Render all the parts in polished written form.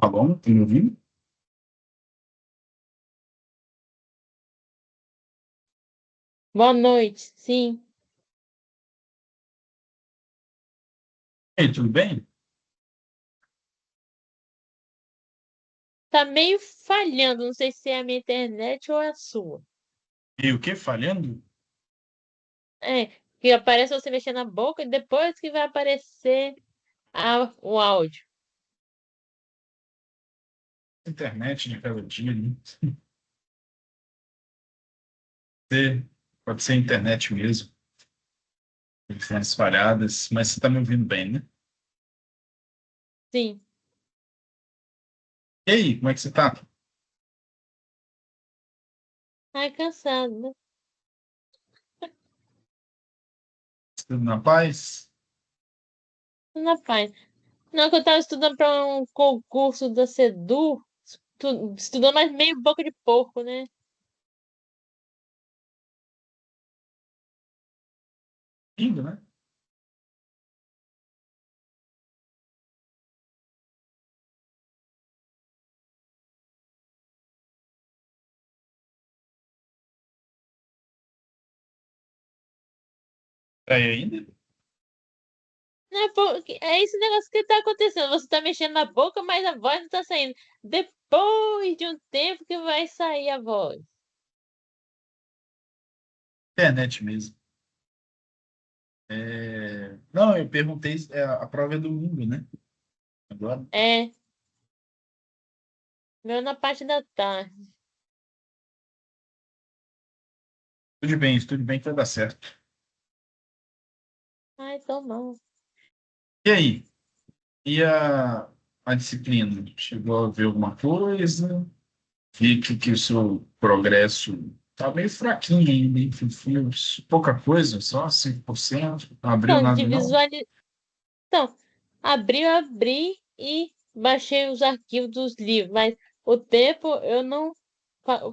Tá bom? Tá me ouvindo? Boa noite, sim. Ei, tudo bem? Tá meio falhando, não sei se é a minha internet ou a sua. E o quê? Falhando? É, que aparece você mexendo na boca e depois que vai aparecer o áudio. Internet de cada dia, né? Pode ser internet mesmo, umas falhadas, mas você tá me ouvindo bem, né? Sim. E aí, como é que você tá? Ai, cansado, né? Tudo na paz? Na paz. Não, que eu tava estudando para um concurso da SEDU, estudando mais meio boca de porco, né? Indo, né? Tá aí ainda? Não é, é esse negócio que tá acontecendo. Você tá mexendo na boca, mas a voz não tá saindo. Depois de um tempo que vai sair a voz. Internet mesmo. Não, eu perguntei, a prova é domingo, né? Agora. É, meu na parte da tarde. Tudo bem que vai dar certo. Ai, tô mal. E aí? E a disciplina? Chegou a ver alguma coisa? Vi que o seu progresso tá meio fraquinho ainda, hein? Pouca coisa, só 5%. Não abriu Então, de nada, não. visualização. Então, abri e baixei os arquivos dos livros, mas o tempo eu não.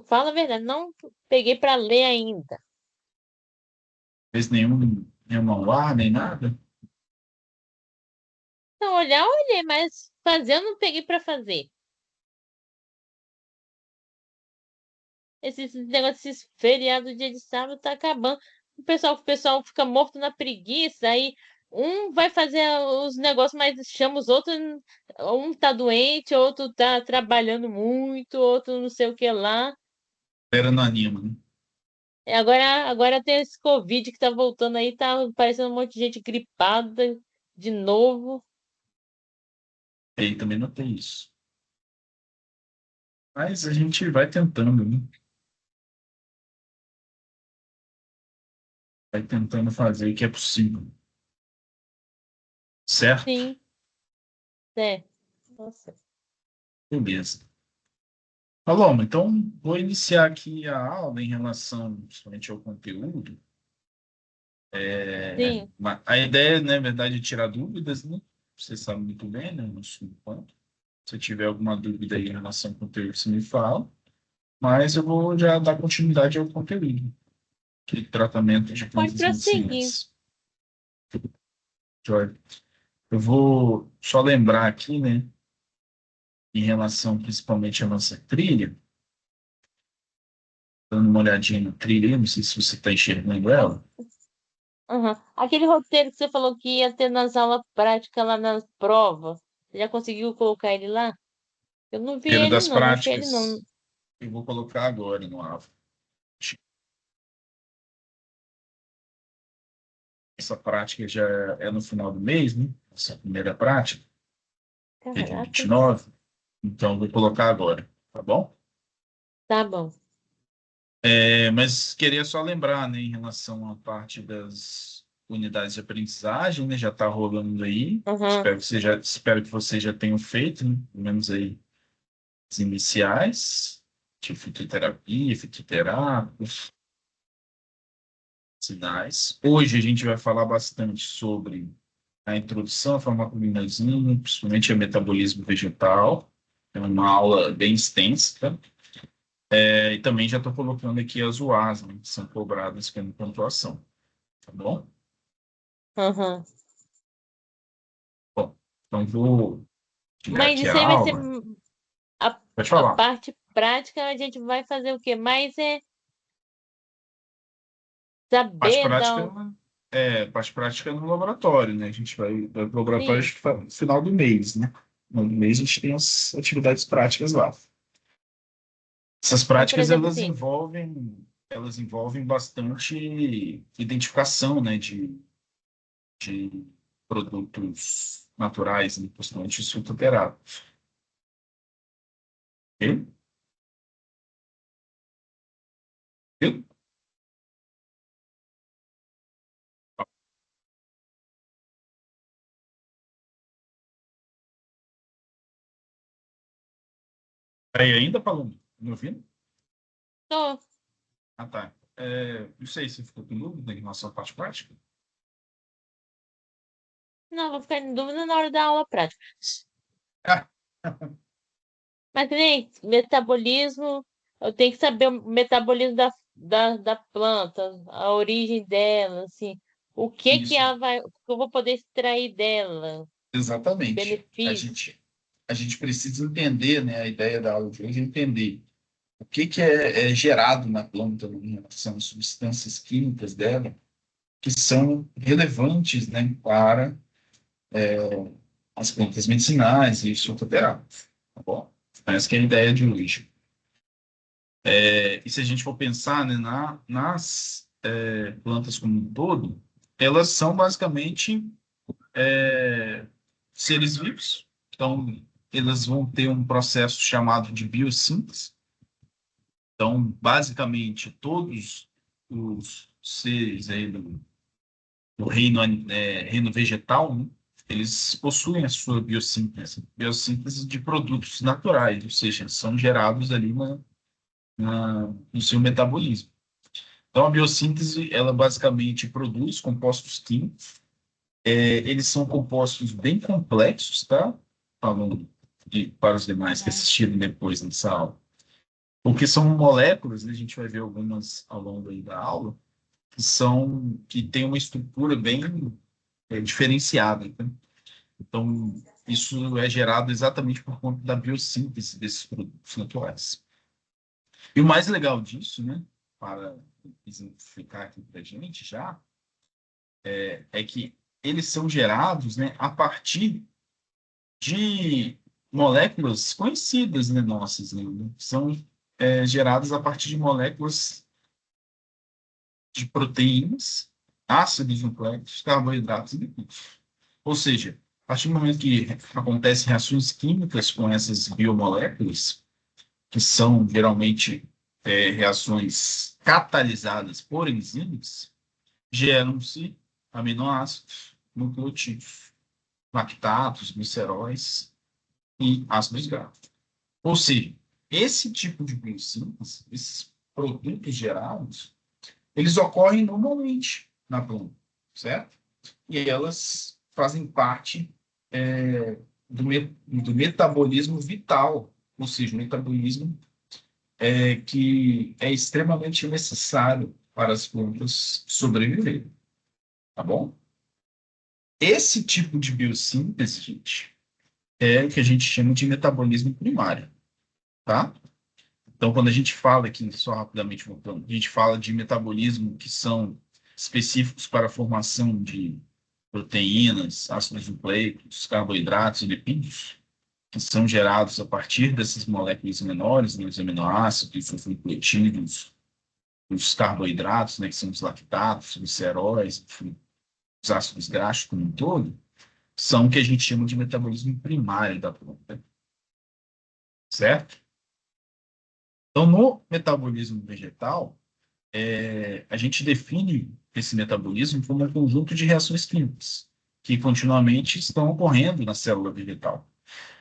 Fala a verdade, não peguei para ler ainda. Fez nenhuma lá, nem nada. Então, olhar, olhei, mas fazer eu não peguei para fazer. Esse negócio, esses feriados, dia de sábado, tá acabando. O pessoal fica morto na preguiça, aí um vai fazer os negócios, mas chama os outros, um tá doente, outro tá trabalhando muito, outro não sei o que lá. Era não anima, né? Agora tem esse Covid que tá voltando aí, tá parecendo um monte de gente gripada de novo. E aí também não tem isso. Mas a gente vai tentando, né? Vai tentando fazer o que é possível. Certo? Sim, é. Nossa. Beleza. Paloma, então vou iniciar aqui a aula em relação somente ao conteúdo. Sim. A ideia, na verdade, é tirar dúvidas, né? Você sabe muito bem, né? No assunto quanto. Se tiver alguma dúvida aí em relação ao conteúdo, você me fala. Mas eu vou já dar continuidade ao conteúdo, que é tratamento de Pode plantas prosseguir. medicinais. Joia. Eu vou só lembrar aqui, né, em relação principalmente à nossa trilha, dando uma olhadinha na trilha, não sei se você está enxergando ela. Aham. Aquele roteiro que você falou que ia ter nas aulas práticas lá nas provas, você já conseguiu colocar ele lá? Eu não vi Roteiro ele das não, não achei ele não. práticas, eu vou colocar agora no AVA. Essa prática já é no final do mês, né? Essa primeira prática, que é dia Caraca, 29. Então, eu vou colocar agora, tá bom? tá bom. Mas queria só lembrar, né, em relação à parte das unidades de aprendizagem, né, já está rolando aí. Aham. Espero que vocês já tenham feito, né, pelo menos aí as iniciais, de fitoterapia, fitoterápicos, sinais. Hoje a gente vai falar bastante sobre a introdução à farmacognosina, principalmente a metabolismo vegetal. É uma aula bem extensa, tá? E também já estou colocando aqui as UAS, né, que são cobradas pela pontuação, tá bom? Aham. Bom, então vou tirar Mas aqui a isso aí vai ser aula. Pode A falar. parte prática a gente vai fazer o quê? Mais é Parte saber prática, da. parte prática no laboratório, né? A gente vai para o laboratório Sim, no final do mês, né? No mês a gente tem as atividades práticas lá. Essas mas por práticas exemplo, assim, elas envolvem bastante identificação, né, de produtos naturais, né, principalmente os fitoterapios. Ok? Ok? Aí ainda, Paloma? Tá me ouvindo? tô, Ah, tá. Não sei se ficou com dúvida em relação à parte prática. não, vou ficar em dúvida na hora da aula prática. Ah, Mas que nem metabolismo, eu tenho que saber o metabolismo da planta, a origem dela, assim, o que isso, ela vai, o que eu vou poder extrair dela, exatamente. benefício. A gente precisa entender, né, a ideia da aula de hoje é entender o que é gerado na planta, né, em relação às substâncias químicas dela, que são relevantes, né, para as plantas medicinais e os fitoterápicos, tá bom? Essa que é a ideia de hoje. E se a gente for pensar, né, nas plantas como um todo, elas são basicamente seres vivos. Então, elas vão ter um processo chamado de biossíntese. Então, basicamente, todos os seres aí do reino vegetal, né, eles possuem a sua biossíntese de produtos naturais, ou seja, são gerados ali no seu metabolismo. Então, a biossíntese, ela basicamente produz compostos químicos. Eles são compostos bem complexos, tá? Falando para os demais que Aham. assistiram depois nessa aula. Porque são moléculas, né? A gente vai ver algumas ao longo aí da aula, que têm uma estrutura bem diferenciada. Tá? Então, isso é gerado exatamente por conta da biossíntese desses produtos naturais. E o mais legal disso, né, para exemplificar aqui para a gente já, é que eles são gerados, né, a partir de moléculas conhecidas, né, nossas, né, são geradas a partir de moléculas de proteínas, ácidos nucleicos, carboidratos e lipídios. Ou seja, a partir do momento que acontecem reações químicas com essas biomoléculas, que são geralmente reações catalisadas por enzimas, geram-se aminoácidos, nucleotídeos, lactatos, gliceróis e ácidos graxos. Ou seja, esse tipo de biossíntese, esses produtos gerados, eles ocorrem normalmente na planta, certo? E elas fazem parte do metabolismo vital, ou seja, o metabolismo que é extremamente necessário para as plantas sobreviverem, tá bom? Esse tipo de biossíntese, gente, é o que a gente chama de metabolismo primário, tá? Então, quando a gente fala aqui, só rapidamente voltando, a gente fala de metabolismo que são específicos para a formação de proteínas, ácidos nucleicos, carboidratos e lipídios, que são gerados a partir dessas moléculas menores, né, os aminoácidos, os nucleotídeos, os carboidratos, né, que são os lactatos, os gliceróis, enfim, os ácidos graxos como um todo, são o que a gente chama de metabolismo primário da planta, certo? Então, no metabolismo vegetal, a gente define esse metabolismo como um conjunto de reações químicas que continuamente estão ocorrendo na célula vegetal.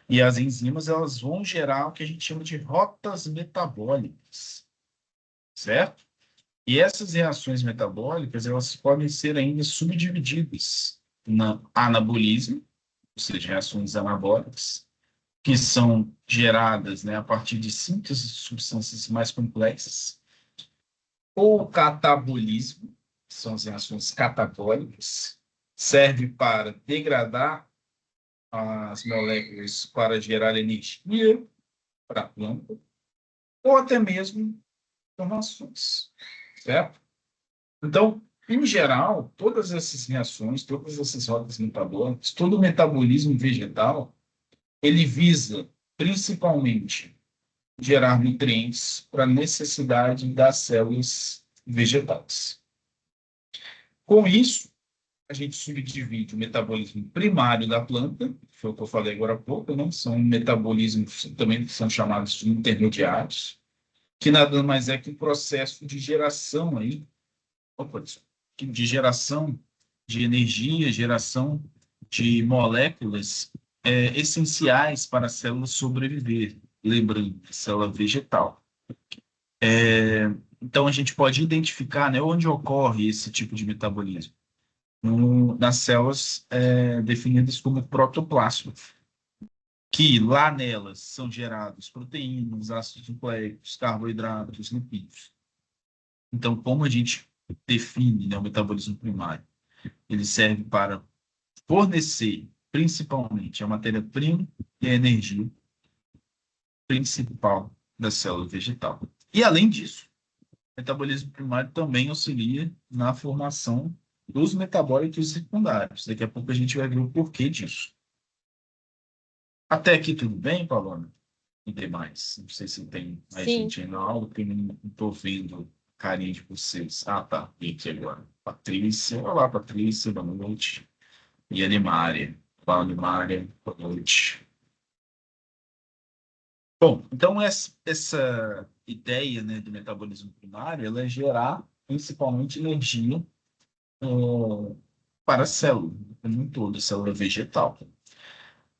E as enzimas elas vão gerar o que a gente chama de rotas metabólicas, certo? E essas reações metabólicas elas podem ser ainda subdivididas na anabolismo, ou seja, reações anabólicas, que são geradas, né, a partir de síntese de substâncias mais complexas, ou catabolismo, que são as reações catabólicas, serve para degradar as moléculas para gerar energia, para a planta, ou até mesmo informações, certo? Então, em geral, todas essas reações, todas essas rotas metabólicas, todo o metabolismo vegetal, ele visa principalmente gerar nutrientes para a necessidade das células vegetais. Com isso, a gente subdivide o metabolismo primário da planta, que foi o que eu falei agora há pouco, né? São metabolismos também que são chamados de intermediários, que nada mais é que um processo de geração aí, de geração de energia, geração de moléculas essenciais para a célula sobreviver, lembrando, célula vegetal. Então, a gente pode identificar, né, onde ocorre esse tipo de metabolismo. Nas células definidas como protoplasma, que lá nelas são gerados proteínas, ácidos nucleicos, carboidratos, lipídios. Então, como a gente define, né, o metabolismo primário? Ele serve para fornecer, principalmente, a matéria-prima e a energia principal da célula vegetal. E, além disso, o metabolismo primário também auxilia na formação dos metabólitos secundários. Daqui a pouco a gente vai ver o porquê disso. Até aqui tudo bem, Paulana? E demais. Não sei se tem mais Sim. gente aí na aula, porque eu não estou vendo carinha de vocês. Ah, tá. E aqui agora. Patrícia. Olá, Patrícia. Boa noite. E Animária. Olá, Animária. Boa noite. Bom, então essa ideia, né, do metabolismo primário, ela é gerar principalmente energia para a célula, como um todo, a célula vegetal.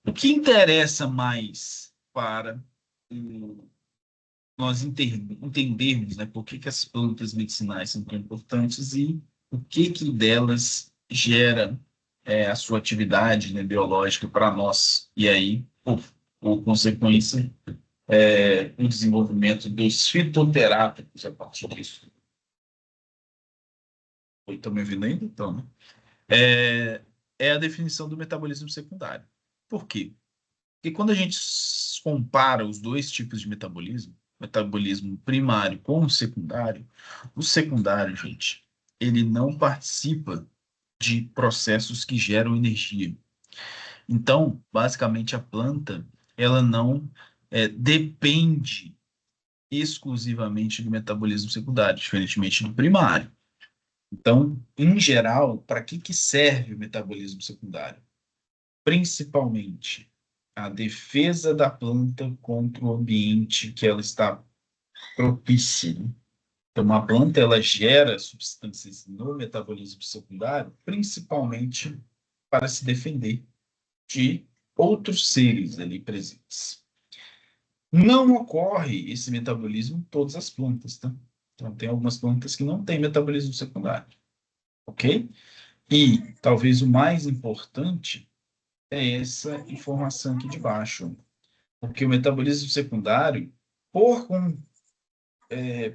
O que interessa mais para nós entendermos, né, por que as plantas medicinais são tão importantes e o que delas gera a sua atividade, né, biológica para nós. E aí, por consequência, o desenvolvimento dos fitoterápicos a partir disso. Estão me ouvindo ainda? Então, né? É a definição do metabolismo secundário. Por quê? Porque quando a gente compara os dois tipos de metabolismo primário com o secundário, gente, ele não participa de processos que geram energia. Então, basicamente, a planta, ela não depende exclusivamente do metabolismo secundário, diferentemente do primário. Então, em geral, para que serve o metabolismo secundário? Principalmente a defesa da planta contra o ambiente que ela está propícia. Então, a planta ela gera substâncias no metabolismo secundário, principalmente para se defender de outros seres ali presentes. Não ocorre esse metabolismo em todas as plantas, tá? Então, tem algumas plantas que não têm metabolismo secundário, ok? E talvez o mais importante é essa informação aqui de baixo, porque o metabolismo secundário,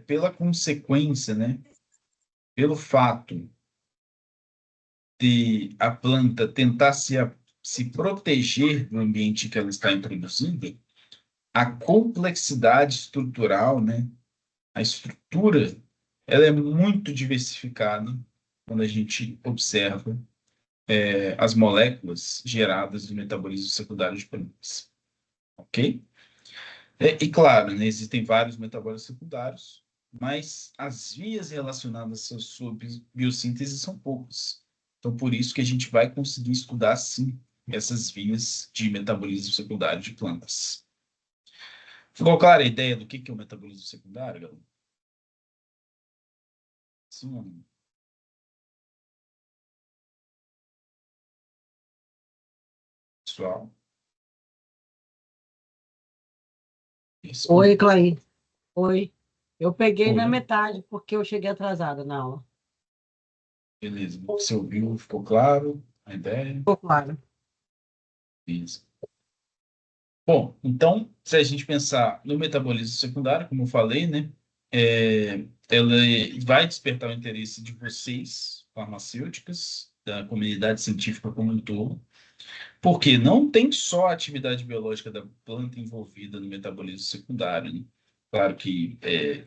pela consequência, né, pelo fato de a planta tentar se proteger do ambiente que ela está introduzindo, a complexidade estrutural, né, a estrutura, ela é muito diversificada quando a gente observa as moléculas geradas do metabolismo secundário de plantas. Ok? E claro, né, existem vários metabólitos secundários, mas as vias relacionadas à sua biossíntese são poucas. Então, por isso que a gente vai conseguir estudar, sim, essas vias de metabolismo secundário de plantas. Ficou clara a ideia do que é o metabolismo secundário, galera? Sim, pessoal. Isso. Oi, Clay. Oi. Eu peguei na Oi, metade porque eu cheguei atrasada na aula. beleza. Você ouviu? Ficou claro a ideia? Ficou claro. Isso. Bom, então, se a gente pensar no metabolismo secundário, como eu falei, né, ela vai despertar o interesse de vocês, farmacêuticas, da comunidade científica como um todo, Porque não tem só a atividade biológica da planta envolvida no metabolismo secundário, né? Claro que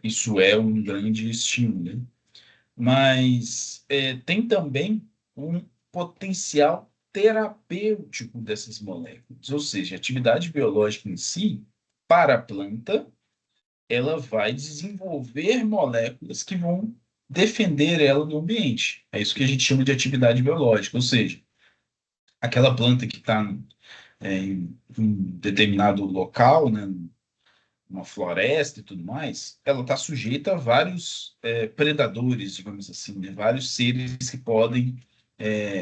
isso é um grande estímulo, né? Mas tem também um potencial terapêutico dessas moléculas, ou seja, a atividade biológica em si, para a planta, ela vai desenvolver moléculas que vão defender ela no ambiente. É isso que a gente chama de atividade biológica, ou seja, aquela planta que está em um determinado local, né, uma floresta e tudo mais, ela está sujeita a vários predadores, digamos assim, né? Vários seres que podem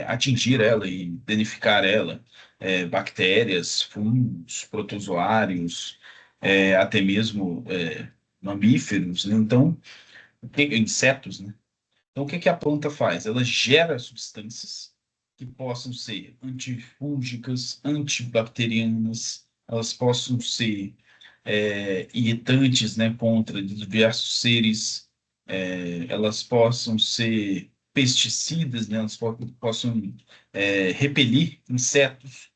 atingir ela e danificar ela, bactérias, fungos, protozoários, até mesmo mamíferos, né? Então, insetos, né? Então, o que que a planta faz? Ela gera substâncias que possam ser antifúngicas, antibacterianas, elas possam ser irritantes, né, contra diversos seres, elas possam ser pesticidas, né, elas possam repelir insetos.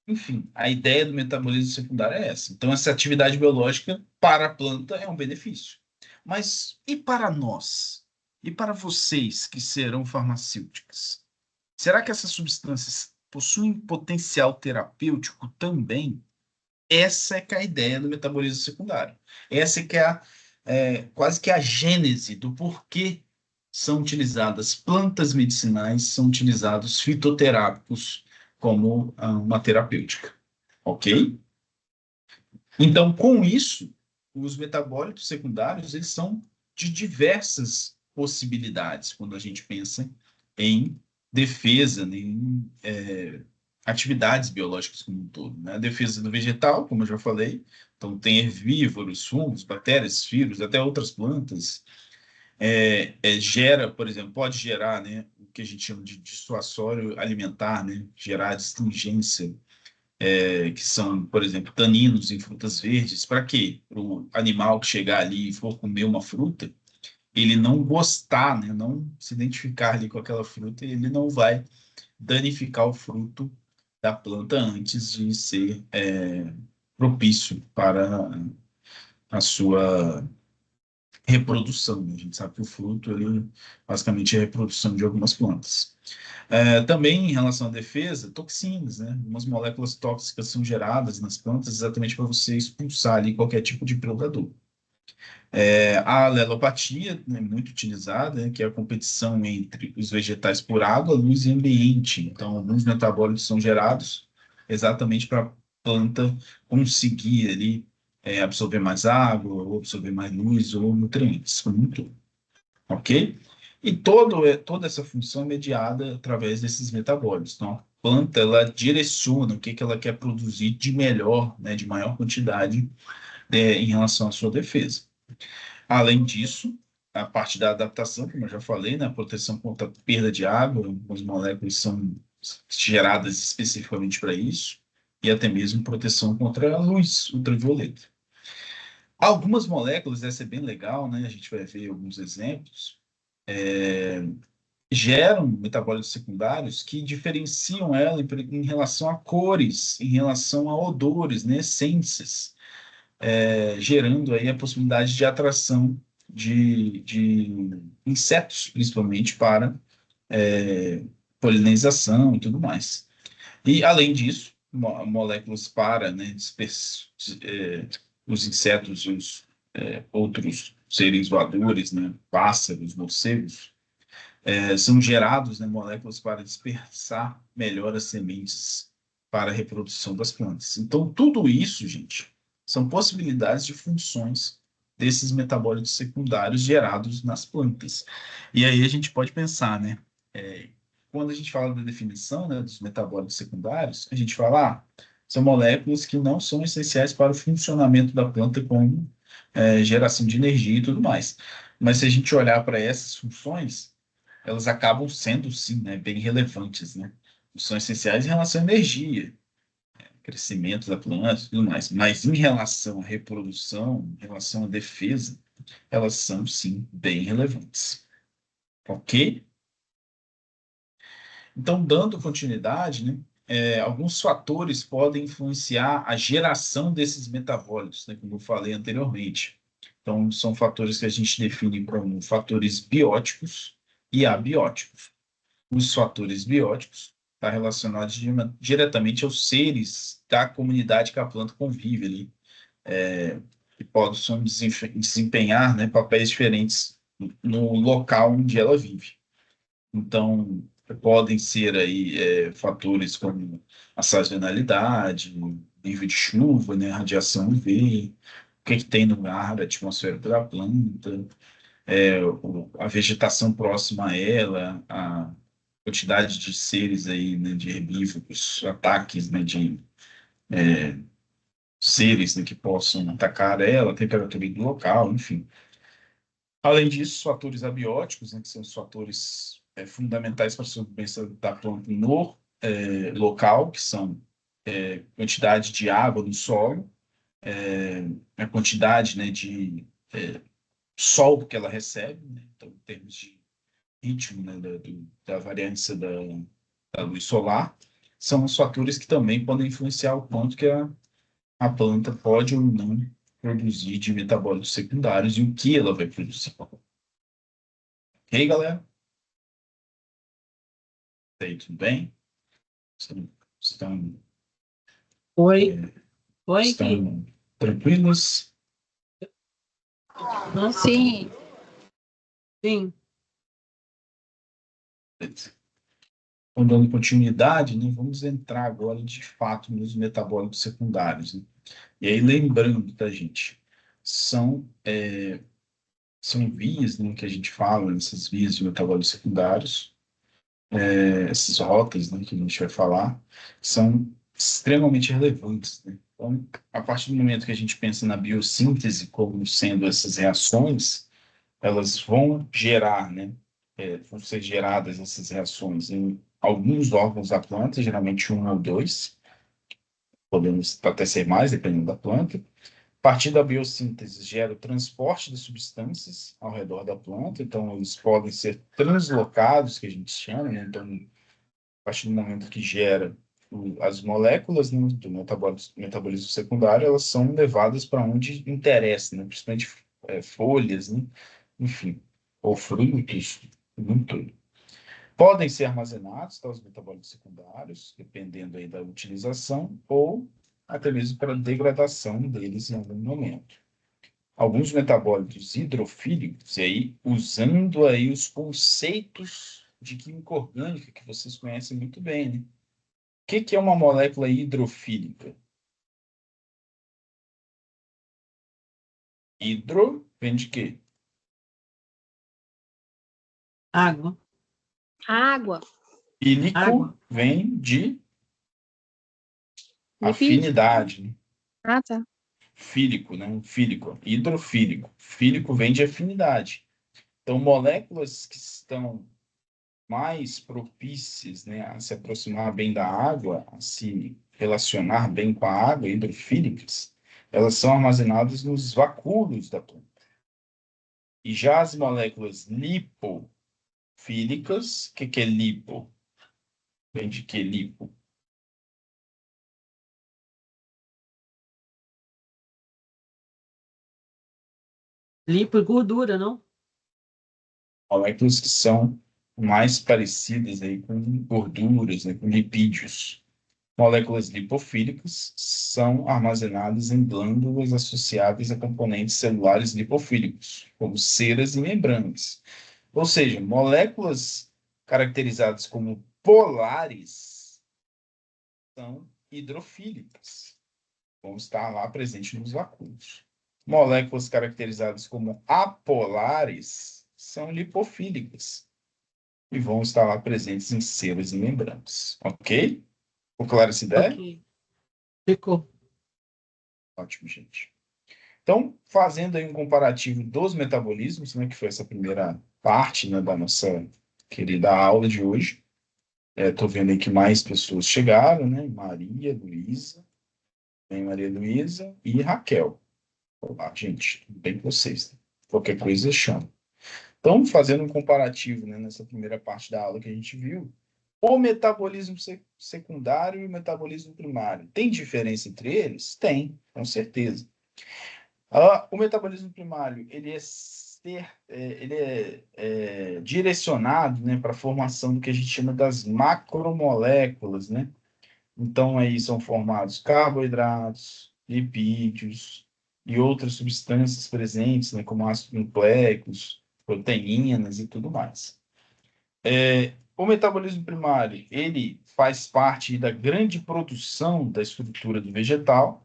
Enfim, a ideia do metabolismo secundário é essa. Então, essa atividade biológica para a planta é um benefício. Mas e para nós? E para vocês que serão farmacêuticas? Será que essas substâncias possuem potencial terapêutico também? Essa é que é a ideia do metabolismo secundário. Essa é que é, quase que a gênese do porquê são utilizadas plantas medicinais, são utilizados fitoterápicos como uma terapêutica. Ok? Então, com isso, os metabólitos secundários eles são de diversas possibilidades quando a gente pensa em defesa, né, em atividades biológicas como um todo. Né? A defesa do vegetal, como eu já falei, então tem herbívoros, fungos, bactérias, vírus, até outras plantas. Gera, por exemplo, pode gerar, né, o que a gente chama de dissuasório alimentar, né, gerar astringência, que são, por exemplo, taninos em frutas verdes. Para quê? Para o animal que chegar ali e for comer uma fruta, ele não gostar, né, não se identificar ali com aquela fruta, ele não vai danificar o fruto da planta antes de ser propício para a sua reprodução. A gente sabe que o fruto, ele basicamente é a reprodução de algumas plantas. Também em relação à defesa, toxinas, né? Algumas moléculas tóxicas são geradas nas plantas exatamente para você expulsar ali qualquer tipo de predador. A alelopatia, né, muito utilizada, né, que é a competição entre os vegetais por água, luz e ambiente. Então, alguns metabólitos são gerados exatamente para a planta conseguir ali absorver mais água, ou absorver mais luz ou nutrientes, como um todo. Ok? E toda essa função é mediada através desses metabólitos. Então, a planta, ela direciona o que, que ela quer produzir de melhor, né, de maior quantidade em relação à sua defesa. Além disso, a parte da adaptação, como eu já falei, né, a proteção contra a perda de água, algumas moléculas são geradas especificamente para isso, e até mesmo proteção contra a luz ultravioleta. Algumas moléculas, essa é bem legal, né, a gente vai ver alguns exemplos, geram metabólitos secundários que diferenciam ela em relação a cores, em relação a odores, né, essências, gerando aí a possibilidade de atração de insetos, principalmente para polinização e tudo mais. E, além disso, moléculas para, né, os insetos e os outros seres voadores, né, pássaros, morcegos, são gerados, né, moléculas para dispersar melhor as sementes para a reprodução das plantas. Então, tudo isso, gente, são possibilidades de funções desses metabólitos secundários gerados nas plantas. E aí a gente pode pensar, né? Quando a gente fala da definição, né, dos metabólitos secundários, a gente fala, são moléculas que não são essenciais para o funcionamento da planta, como geração de energia e tudo mais. Mas se a gente olhar para essas funções, elas acabam sendo, sim, né, bem relevantes, né? São essenciais em relação à energia, crescimento da planta e tudo mais. Mas em relação à reprodução, em relação à defesa, elas são, sim, bem relevantes. Ok? Então, dando continuidade, né? alguns fatores podem influenciar a geração desses metabólitos, né, como eu falei anteriormente. Então, são fatores que a gente define como fatores bióticos e abióticos. Os fatores bióticos estão relacionados diretamente aos seres da comunidade que a planta convive ali, que possam desempenhar, né, papéis diferentes no local onde ela vive. Então, podem ser aí fatores como a sazonalidade, nível de chuva, né, radiação UV, o que tem no ar, a atmosfera da planta, a vegetação próxima a ela, a quantidade de seres aí, né, de herbívoros, ataques, né, de seres, né, que possam atacar ela, a temperatura do local, enfim. Além disso, fatores abióticos, né, que são os fatores fundamentais para a sobrevivência da planta no local, que são quantidade de água no solo, a quantidade, né, de sol que ela recebe, né, então, em termos de ritmo, né, da variância da luz solar, são os fatores que também podem influenciar o quanto que a planta pode ou não produzir de metabólitos secundários e o que ela vai produzir. Ok, galera? E aí, tudo bem? Estão, Oi, oi, Gui. estão tranquilos? Nossa, Sim, sim. Então, dando continuidade, né, vamos entrar agora de fato nos metabólitos secundários. Né? E aí, lembrando, tá, gente, são vias, né, que a gente fala, essas vias de metabólitos secundários, essas rotas, né, que a gente vai falar, são extremamente relevantes. Né? Então, a partir do momento que a gente pensa na biossíntese como sendo essas reações, elas vão gerar, né, vão ser geradas essas reações em alguns órgãos da planta, geralmente um ou dois, podemos até ser mais, dependendo da planta. A partir da biossíntese, gera o transporte de substâncias ao redor da planta, então eles podem ser translocados, que a gente chama, né? Então, a partir do momento que gera as moléculas, né, do metabolismo secundário, elas são levadas para onde interessa, né? Principalmente folhas, né? Enfim, ou frutos, em tudo. Podem ser armazenados, tá, os metabólitos secundários, dependendo aí da utilização, ou até mesmo para degradação deles em algum momento. Alguns metabólitos hidrofílicos, e aí, usando aí os conceitos de química orgânica que vocês conhecem muito bem, né? O que é uma molécula hidrofílica? Hidro vem de quê? Água, água, Fílico água. vem de lipídio. afinidade, né? Ah, tá. Fílico, né? Fílico, hidrofílico. Fílico vem de afinidade. Então, moléculas que estão mais propícias, né, a se aproximar bem da água, a se relacionar bem com a água, hidrofílicas, elas são armazenadas nos vacúolos da planta. E já as moléculas lipofílicas, o que é lipo? Vem de que lipo? Lipo e gordura, não? Moléculas que são mais parecidas aí com gorduras, né, com lipídios. Moléculas lipofílicas são armazenadas em glândulas associadas a componentes celulares lipofílicos, como ceras e membranas. Ou seja, moléculas caracterizadas como polares são hidrofílicas, vão estar lá presentes nos vacúolos. Moléculas caracterizadas como apolares são lipofílicas e vão estar lá presentes em ceras e membranas. Ok? Ficou clara essa ideia? Ok. Ficou. Ótimo, gente. Então, fazendo aí um comparativo dos metabolismos, né, que foi essa primeira parte, né, da nossa querida aula de hoje. Estou vendo aí que mais pessoas chegaram, né? Maria Luísa, Maria Luísa e Raquel. Olá, gente, tudo bem com vocês? Né? Qualquer coisa, chama. Então, fazendo um comparativo, né, nessa primeira parte da aula que a gente viu, O metabolismo secundário e o metabolismo primário. Tem diferença entre eles? Tem, com certeza. O metabolismo primário ele é direcionado, né, para a formação do que a gente chama das macromoléculas, né? Então, aí são formados carboidratos, lipídios e outras substâncias presentes, né, como ácidos nucleicos, proteínas e tudo mais. O metabolismo primário, ele faz parte da grande produção da estrutura do vegetal,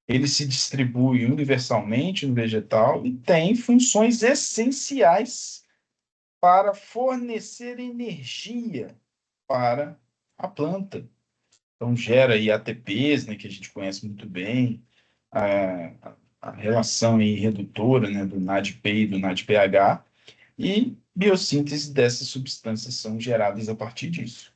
ele se distribui universalmente no vegetal e tem funções essenciais para fornecer energia para a planta. Então, gera aí ATPs, né, que a gente conhece muito bem, a relação aí redutora, né, do NADP e do NADPH, e biossíntese dessas substâncias são geradas a partir disso.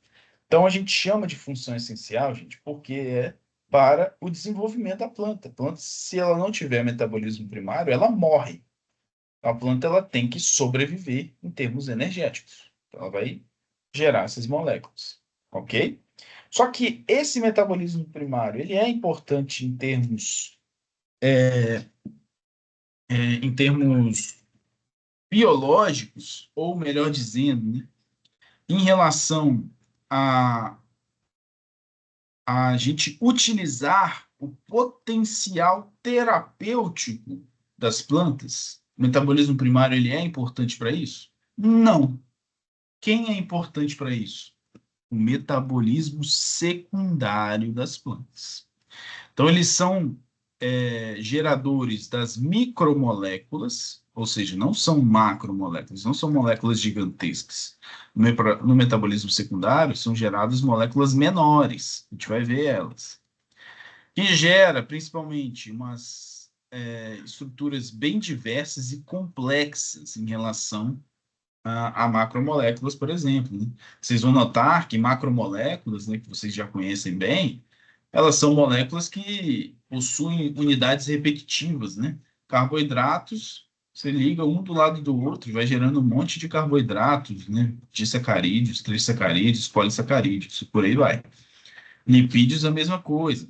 Então, a gente chama de função essencial, gente, porque é para o desenvolvimento da planta. A planta, se ela não tiver metabolismo primário, ela morre. A planta ela tem que sobreviver em termos energéticos. Então, ela vai gerar essas moléculas, ok? Só que esse metabolismo primário, ele é importante em termos biológicos, ou melhor dizendo, né, em relação a gente utilizar o potencial terapêutico das plantas. O metabolismo primário ele é importante para isso? Não. Quem é importante para isso? O metabolismo secundário das plantas. Então, eles são geradores das micromoléculas, ou seja, não são macromoléculas, não são moléculas gigantescas. No metabolismo secundário, são geradas moléculas menores, a gente vai ver elas, que gera principalmente umas estruturas bem diversas e complexas em relação a macromoléculas, por exemplo, né? Vocês vão notar que macromoléculas, né, que vocês já conhecem bem, elas são moléculas que possuem unidades repetitivas, né? Carboidratos, você liga um do lado do outro, vai gerando um monte de carboidratos, né? Disacarídeos, trissacarídeos, polissacarídeos, por aí vai. Lipídios, a mesma coisa.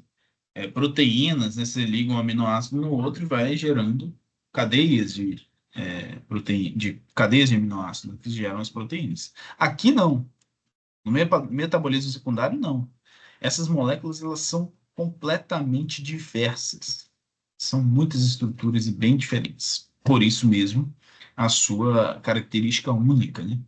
Proteínas, né? Você liga um aminoácido no outro e vai gerando cadeias de cadeias de aminoácidos que geram as proteínas. Aqui não. No metabolismo secundário, não. Essas moléculas elas são completamente diversas. São muitas estruturas e bem diferentes. Por isso mesmo, a sua característica única, né?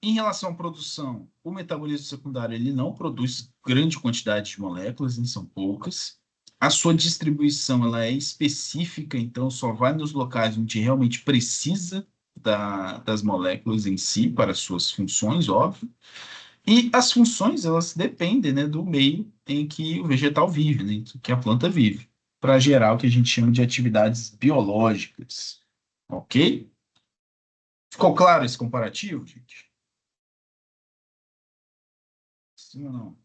Em relação à produção, o metabolismo secundário ele não produz grande quantidade de moléculas, são poucas. A sua distribuição ela é específica, então só vai nos locais onde realmente precisa das moléculas em si para suas funções, óbvio. E as funções elas dependem, né, do meio em que o vegetal vive, né, que a planta vive, para gerar o que a gente chama de atividades biológicas. Ok? Ficou claro esse comparativo, gente? Sim ou não?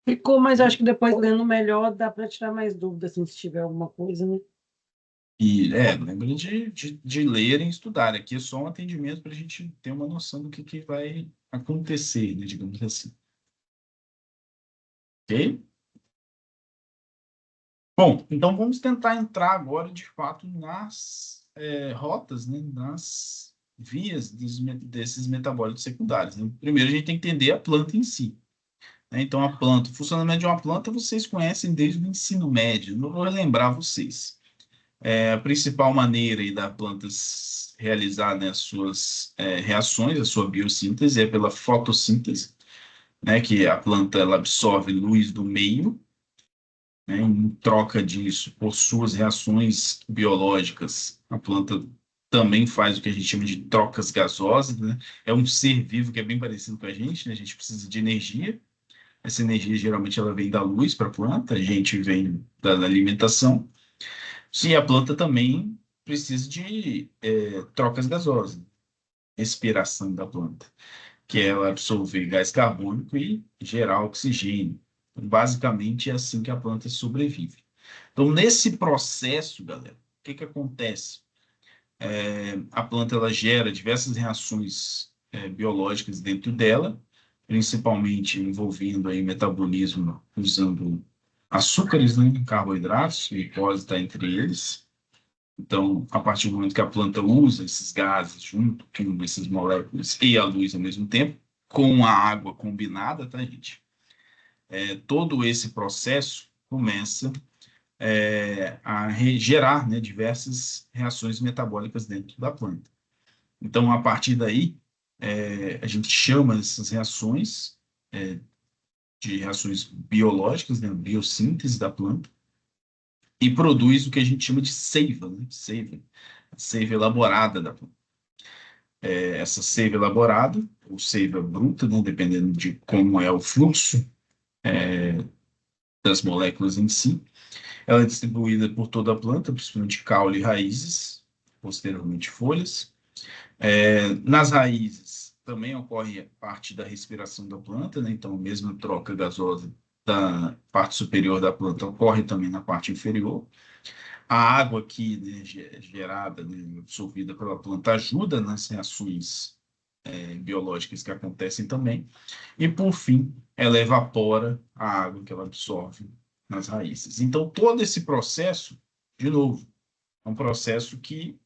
Ficou, mas acho que depois lendo melhor dá para tirar mais dúvidas, assim, se tiver alguma coisa, né? E lembrem de lerem e estudar. Aqui é só um atendimento para a gente ter uma noção do que vai acontecer, né, digamos assim. Ok? Bom, então vamos tentar entrar agora, de fato, nas rotas, né, nas vias desses metabólitos secundários, né? Primeiro, a gente tem que entender a planta em si, né? Então, a planta, o funcionamento de uma planta, vocês conhecem desde o ensino médio. Não vou relembrar vocês. A principal maneira aí da planta realizar, né, as suas reações, a sua biossíntese, é pela fotossíntese, né, que a planta ela absorve luz do meio, né, em troca disso, por suas reações biológicas, a planta também faz o que a gente chama de trocas gasosas, né? É um ser vivo que é bem parecido com a gente, né? A gente precisa de energia. Essa energia geralmente ela vem da luz para a planta, a gente vem da alimentação. Sim, a planta também precisa de trocas gasosas, respiração da planta, que é ela absorver gás carbônico e gerar oxigênio. Basicamente é assim que a planta sobrevive. Então, nesse processo, galera, que acontece? A planta ela gera diversas reações biológicas dentro dela, principalmente envolvendo aí metabolismo usando açúcares, né, carboidratos, glicose está entre eles. Então, a partir do momento que a planta usa esses gases junto com essas moléculas e a luz ao mesmo tempo, com a água combinada, tá, gente? Todo esse processo começa a gerar, né, diversas reações metabólicas dentro da planta. Então, a partir daí, a gente chama essas reações de reações biológicas, né, biossíntese da planta, e produz o que a gente chama de seiva, né, a seiva elaborada da planta. Essa seiva elaborada, ou seiva bruta, né, dependendo de como é o fluxo das moléculas em si, ela é distribuída por toda a planta, principalmente caule e raízes, posteriormente folhas. Nas raízes também ocorre parte da respiração da planta, né? Então, a mesma troca gasosa da parte superior da planta ocorre também na parte inferior. A água aqui, né, gerada, né, absorvida pela planta ajuda nas reações biológicas que acontecem também. E, por fim, ela evapora a água que ela absorve nas raízes. Então, todo esse processo, de novo, é um processo que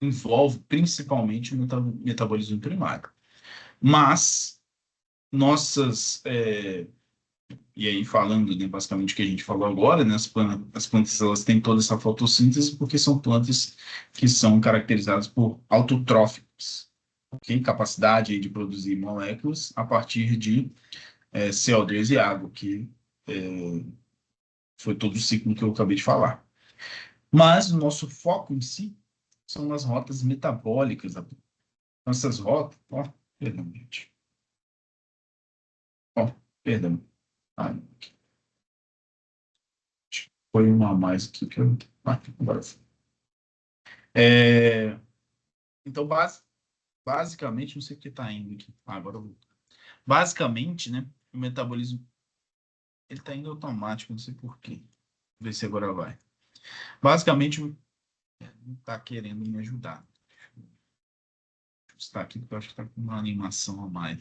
envolve principalmente o metabolismo primário. Mas nossas, e aí falando, né, basicamente o que a gente falou agora, né, as plantas elas têm toda essa fotossíntese porque são plantas que são caracterizadas por autotróficos, okay? Capacidade aí de produzir moléculas a partir de CO2 e água, que foi todo o ciclo que eu acabei de falar. Mas o nosso foco em si são nas rotas metabólicas. Essas rotas, perdão, gente. Perdão. Foi uma a mais aqui que eu... agora foi. Então, basicamente, não sei o que está indo aqui. Agora eu vou. Basicamente, né, o metabolismo ele está indo automático, não sei por quê. Vou ver se agora vai. Basicamente, não está querendo me ajudar. Está aqui porque eu acho que está com uma animação a mais.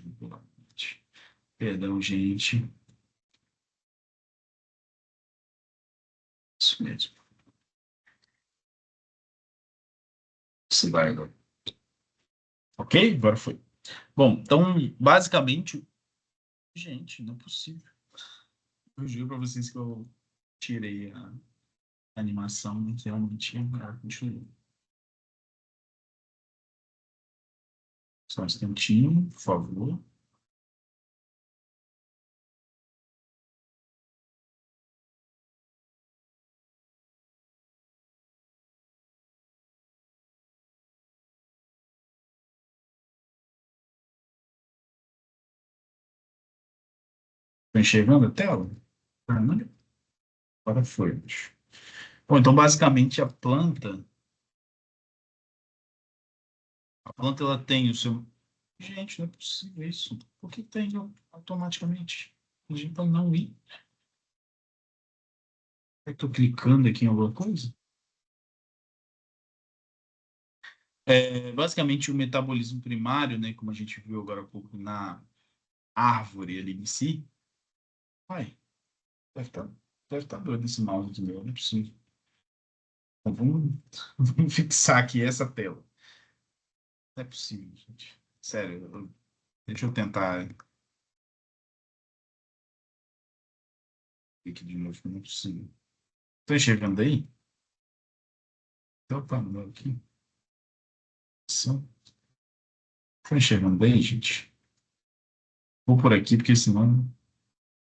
Perdão, gente. Isso mesmo. Se vai agora. Ok? Agora foi. Bom, então, basicamente, gente, não é possível. Eu juro para vocês que eu tirei a animação, mas realmente continua. Só um instantinho, por favor. Estou enxergando a tela? Agora foi. Bom, então, basicamente, a planta ela tem o seu... Gente, não é possível isso. Por que tem automaticamente? A gente pode não ir. Estou clicando aqui em alguma coisa? Basicamente, o metabolismo primário, né, como a gente viu agora há pouco na árvore ali em si. Ai, deve estar doido esse mouse aqui meu, não é possível. Então, vamos fixar aqui essa tela. Não é possível, gente. Sério, deixa eu tentar aqui de novo, não é possível. Estou enxergando aí? Então, tá, meu aqui. Estou enxergando aí, gente? Vou por aqui, porque senão...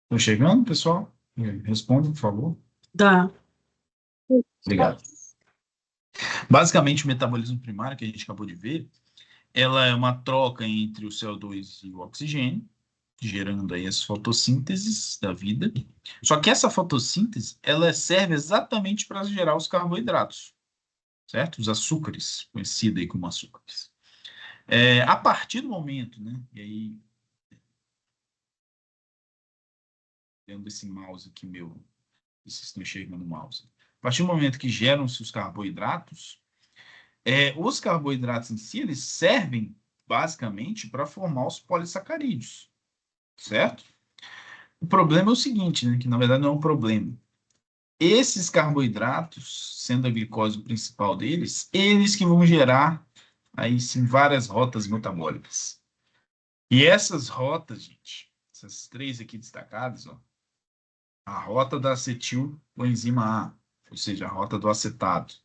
Estou enxergando, pessoal? Responda, por favor. Dá. Obrigado. Basicamente, o metabolismo primário que a gente acabou de ver, ela é uma troca entre o CO2 e o oxigênio, gerando aí as fotossínteses da vida. Só que essa fotossíntese, ela serve exatamente para gerar os carboidratos, certo? Os açúcares, conhecidos aí como açúcares. A partir do momento, né? E aí, dentro desse mouse aqui meu, vocês estão enxergando o mouse. A partir do momento que geram-se os carboidratos, os carboidratos em si, eles servem basicamente para formar os polissacarídeos, certo? O problema é o seguinte, né, que na verdade não é um problema. Esses carboidratos, sendo a glicose o principal deles, eles que vão gerar aí sim várias rotas metabólicas. E essas rotas, gente, essas três aqui destacadas, ó, a rota da acetilcoenzima A, ou seja, a rota do acetato,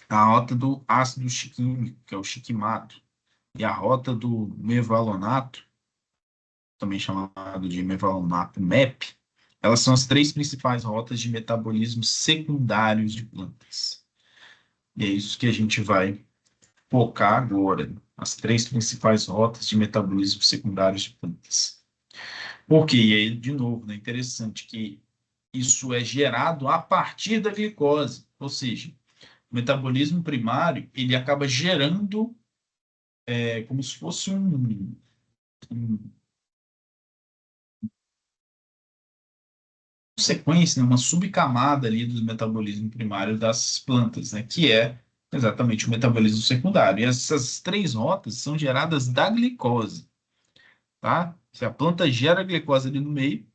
a rota do ácido chiquímico, que é o chiquimato, e a rota do mevalonato, também chamado de mevalonato MEP, elas são as três principais rotas de metabolismo secundários de plantas. E é isso que a gente vai focar agora, as três principais rotas de metabolismo secundários de plantas. Por quê? E aí, de novo, é interessante que isso é gerado a partir da glicose, ou seja, o metabolismo primário, ele acaba gerando como se fosse sequência, né, uma subcamada ali do metabolismo primário das plantas, né, que é exatamente o metabolismo secundário. E essas três rotas são geradas da glicose, tá? Se a planta gera glicose ali no meio,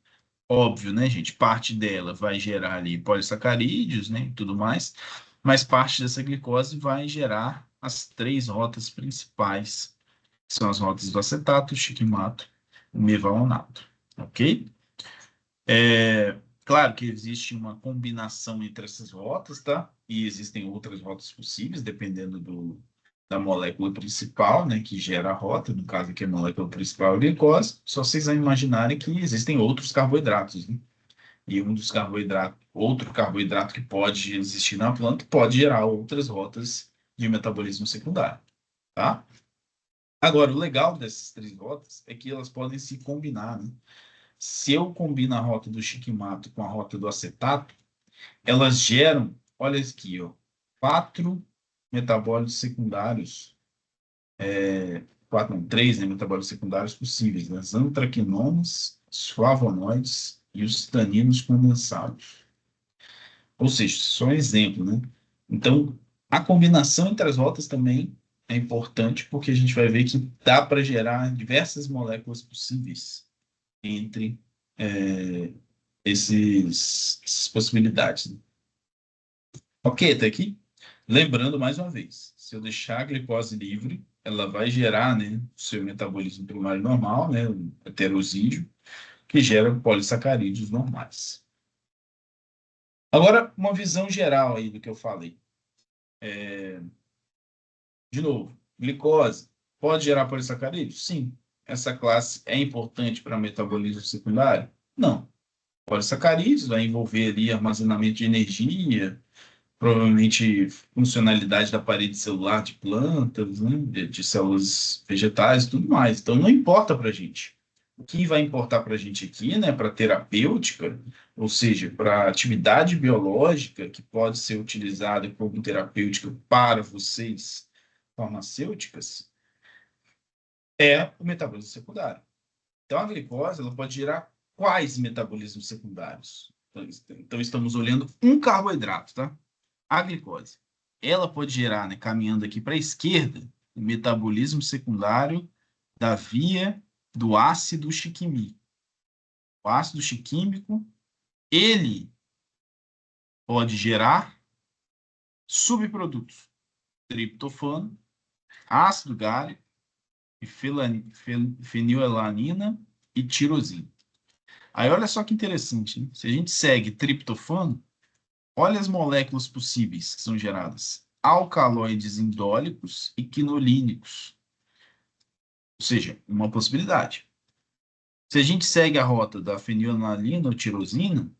óbvio, né, gente? Parte dela vai gerar ali polissacarídeos, né, e tudo mais, mas parte dessa glicose vai gerar as três rotas principais, que são as rotas do acetato, chiquimato e mevalonato, ok? Claro que existe uma combinação entre essas rotas, tá? E existem outras rotas possíveis, dependendo da molécula principal, né, que gera a rota, no caso aqui a molécula principal é a glicose, só vocês imaginarem que existem outros carboidratos, né? E outro carboidrato que pode existir na planta pode gerar outras rotas de metabolismo secundário, tá? Agora, o legal dessas três rotas é que elas podem se combinar, né? Se eu combino a rota do chiquimato com a rota do acetato, elas geram, olha aqui, ó, 4 metabólitos secundários, 3, né, metabólitos secundários possíveis, né? As antraquinonas, os flavonoides e os taninos condensados. Ou seja, só um exemplo, né? Então, a combinação entre as rotas também é importante, porque a gente vai ver que dá para gerar diversas moléculas possíveis entre essas possibilidades, né? Ok, até aqui? Lembrando mais uma vez, se eu deixar a glicose livre, ela vai gerar, né, o seu metabolismo primário normal, né, o heterosídeo, que gera polissacarídeos normais. Agora, uma visão geral aí do que eu falei. De novo, glicose pode gerar polissacarídeos? Sim. Essa classe é importante para o metabolismo secundário? Não. Polissacarídeos vai envolver ali armazenamento de energia, provavelmente funcionalidade da parede celular de plantas, né, de células vegetais e tudo mais. Então, não importa para a gente. O que vai importar para a gente aqui, né, para terapêutica, ou seja, para atividade biológica que pode ser utilizada como terapêutica para vocês, farmacêuticas, é o metabolismo secundário. Então, a glicose ela pode gerar quais metabolismos secundários? Então, estamos olhando um carboidrato, tá? A glicose. Ela pode gerar, né, caminhando aqui para a esquerda, o metabolismo secundário da via do ácido chiquímico. O ácido chiquímico, ele pode gerar subprodutos: triptofano, ácido gálico, fenilalanina e tirosina. Aí olha só que interessante, hein? Se a gente segue triptofano, olha as moléculas possíveis que são geradas: alcaloides indólicos e quinolínicos. Ou seja, uma possibilidade. Se a gente segue a rota da fenilalanina ou tirosina,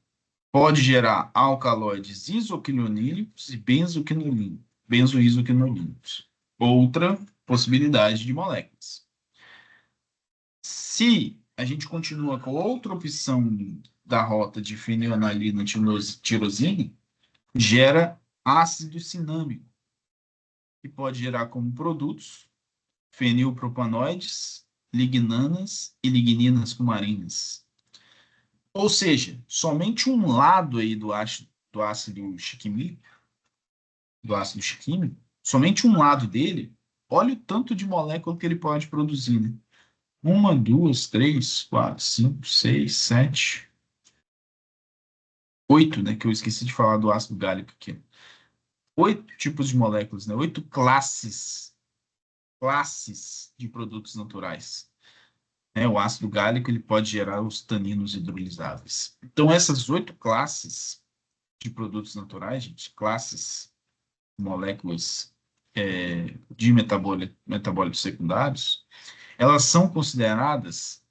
pode gerar alcaloides isoquinonílicos e benzoisoquinolínicos. Outra possibilidade de moléculas. Se a gente continua com outra opção da rota de fenilalanina tirosina, gera ácido cinâmico, que pode gerar como produtos fenilpropanoides, lignanas e ligninas cumarinas. Ou seja, somente um lado aí do ácido do ácido chiquimílico, somente um lado dele, olha o tanto de molécula que ele pode produzir, né? 1, 2, 3, 4, 5, 6, 7, 8, né? Que eu esqueci de falar do ácido gálico aqui. 8 tipos de moléculas, né? 8 classes de produtos naturais. O ácido gálico ele pode gerar os taninos hidrolisáveis. Então, essas 8 classes de produtos naturais, gente, classes, moléculas de metabólitos secundários, elas são consideradas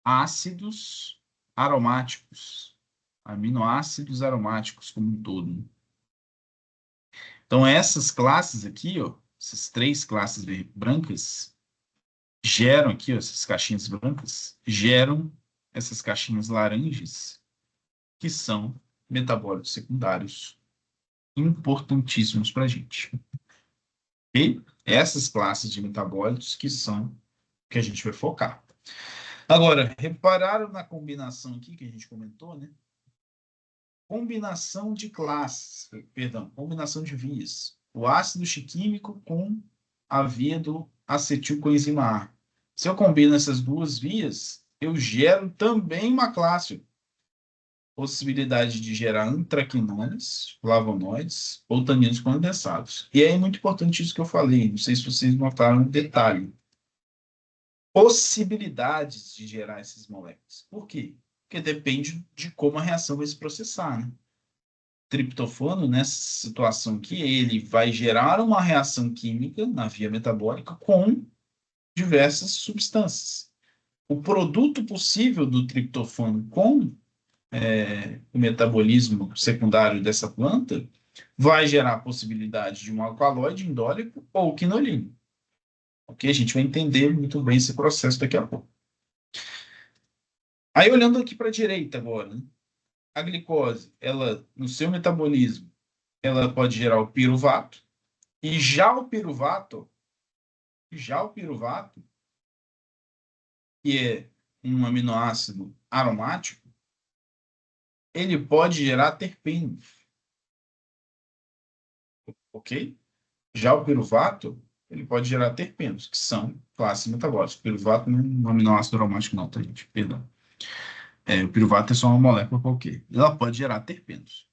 ácidos aromáticos, aminoácidos aromáticos como um todo. Então, essas classes aqui, ó, essas 3 classes brancas, geram aqui, ó, essas caixinhas brancas, geram essas caixinhas laranjas, que são metabólitos secundários importantíssimos para a gente. E essas classes de metabólitos que são que a gente vai focar. Agora, repararam na combinação aqui que a gente comentou, né? Combinação de classes, combinação de vias. O ácido chiquímico com a via do acetilcoenzima A. Se eu combino essas duas vias, eu gero também uma classe. Possibilidade de gerar antraquinones, flavonoides ou taninos condensados. E aí é muito importante isso que eu falei, não sei se vocês notaram um detalhe. Possibilidades de gerar essas moléculas. Por quê? Porque depende de como a reação vai se processar, né? Triptofano, nessa situação aqui, ele vai gerar uma reação química na via metabólica com diversas substâncias. O produto possível do triptofano com o metabolismo secundário dessa planta vai gerar a possibilidade de um alcaloide indólico ou quinolínico. Ok? A gente vai entender muito bem esse processo daqui a pouco. Aí, olhando aqui para a direita agora, né? A glicose, ela, no seu metabolismo, ela pode gerar o piruvato, e já o piruvato, que é um aminoácido aromático, ele pode gerar terpenos. Ok? Já o piruvato, ele pode gerar terpenos, que são classes metabólicas. O piruvato não é um aminoácido aromático não, tá, gente? Perdão. O piruvato é só uma molécula qualquer. Ela pode gerar terpenos.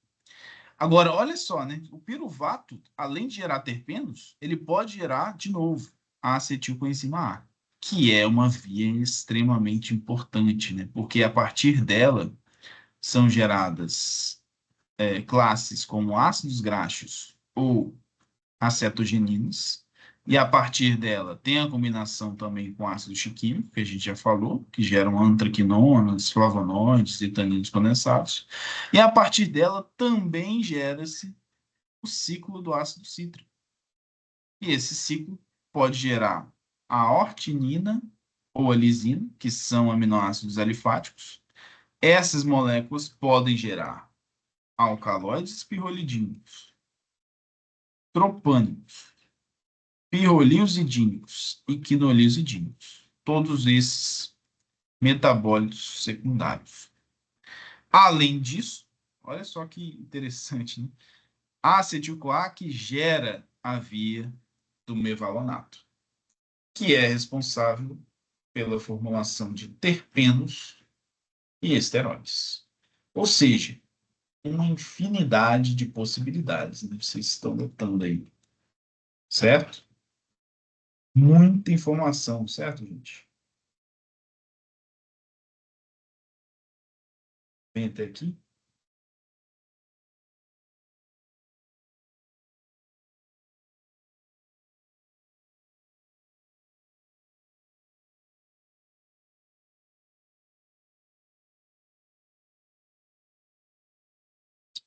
Agora, olha só, né? O piruvato, além de gerar terpenos, ele pode gerar, de novo, a acetilcoenzima A, que é uma via extremamente importante, né? Porque a partir dela são geradas classes como ácidos graxos ou acetogeninas, e a partir dela tem a combinação também com ácido chiquímico, que a gente já falou, que geram antraquinonas, flavonoides e taninos condensados, e a partir dela também gera-se o ciclo do ácido cítrico. E esse ciclo pode gerar a ortinina ou a lisina, que são aminoácidos alifáticos. Essas moléculas podem gerar alcaloides pirrolidínicos, tropânicos, pirrolizidínicos e quinolizidínicos. Todos esses metabólitos secundários. Além disso, olha só que interessante, né? A acetil-CoA que gera a via do mevalonato, que é responsável pela formulação de terpenos e esteróides. Ou seja, uma infinidade de possibilidades, né? Vocês estão notando aí. Certo? Muita informação, certo, gente? Vem até aqui.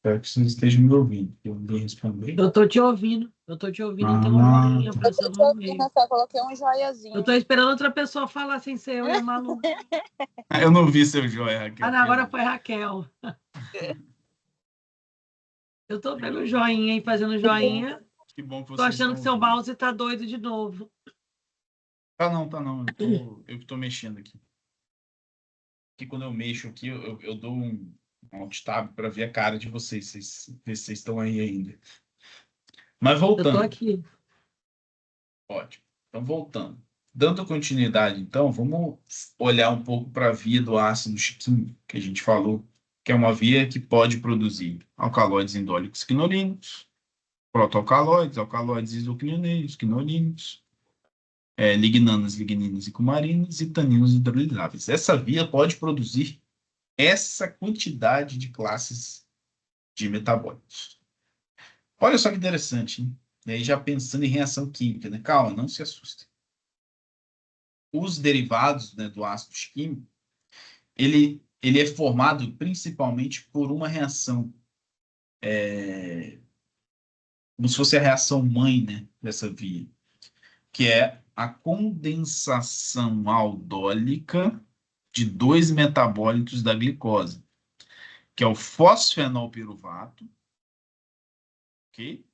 Espero que vocês estejam me ouvindo. Eu não respondi. Eu tô te ouvindo, então joinha para seu meio. Só coloquei um joiazinho. Eu tô esperando outra pessoa falar sem ser eu e a Malu. Eu não vi seu joia, Raquel. Não, agora foi Raquel. Eu tô vendo joinha e fazendo joinha. Que bom que vocês Tô achando que seu ouvindo. mouse tá doido de novo. Tá não. Eu que tô mexendo aqui. Porque quando eu mexo aqui, eu dou um Alt Tab para ver a cara de vocês, ver se vocês estão aí ainda. Mas Eu tô voltando. aqui. Ótimo. Então, voltando. Dando continuidade, então, vamos olhar um pouco para a via do ácido chiquinho, que a gente falou, que é uma via que pode produzir alcaloides indólicos quinolínicos, protoalcaloides, alcaloides isoquinoneiros, quinolínicos, lignanas, ligninas e cumarinas e taninos hidrolisáveis. Essa via pode produzir essa quantidade de classes de metabólitos. Olha só que interessante, hein? E aí já pensando em reação química, né? Calma, não se assuste. Os derivados, né, do ácido químico, ele é formado principalmente por uma reação, como se fosse a reação mãe, né, dessa via, que é a condensação aldólica de dois metabólitos da glicose, que é o fosfenolpiruvato, ok?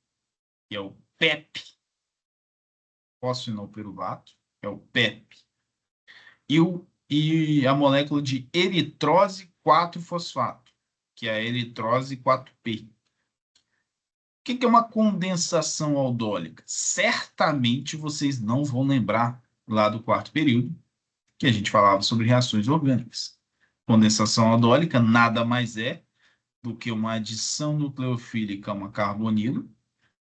Que é o PEP, fosfenolpiruvato, que é o PEP, e a molécula de eritrose 4-fosfato, que é a eritrose 4P. O que é uma condensação aldólica? Certamente vocês não vão lembrar lá do quarto período, que a gente falava sobre reações orgânicas. Condensação aldólica nada mais é do que uma adição nucleofílica a uma carbonilo.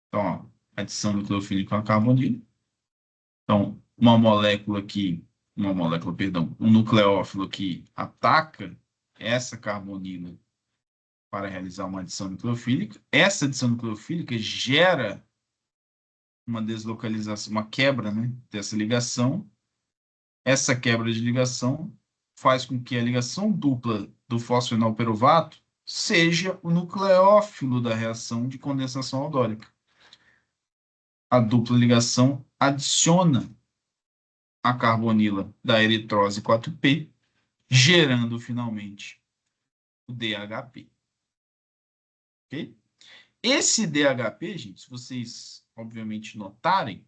Então, ó, adição nucleofílica a uma carbonilo. Então, um nucleófilo que ataca essa carbonila para realizar uma adição nucleofílica. Essa adição nucleofílica gera uma deslocalização, uma quebra, né, dessa ligação. Essa quebra de ligação faz com que a ligação dupla do fosfenolpiruvato seja o nucleófilo da reação de condensação aldólica. A dupla ligação adiciona a carbonila da eritrose 4P, gerando finalmente o DHP. Ok? Esse DHP, gente, se vocês obviamente notarem,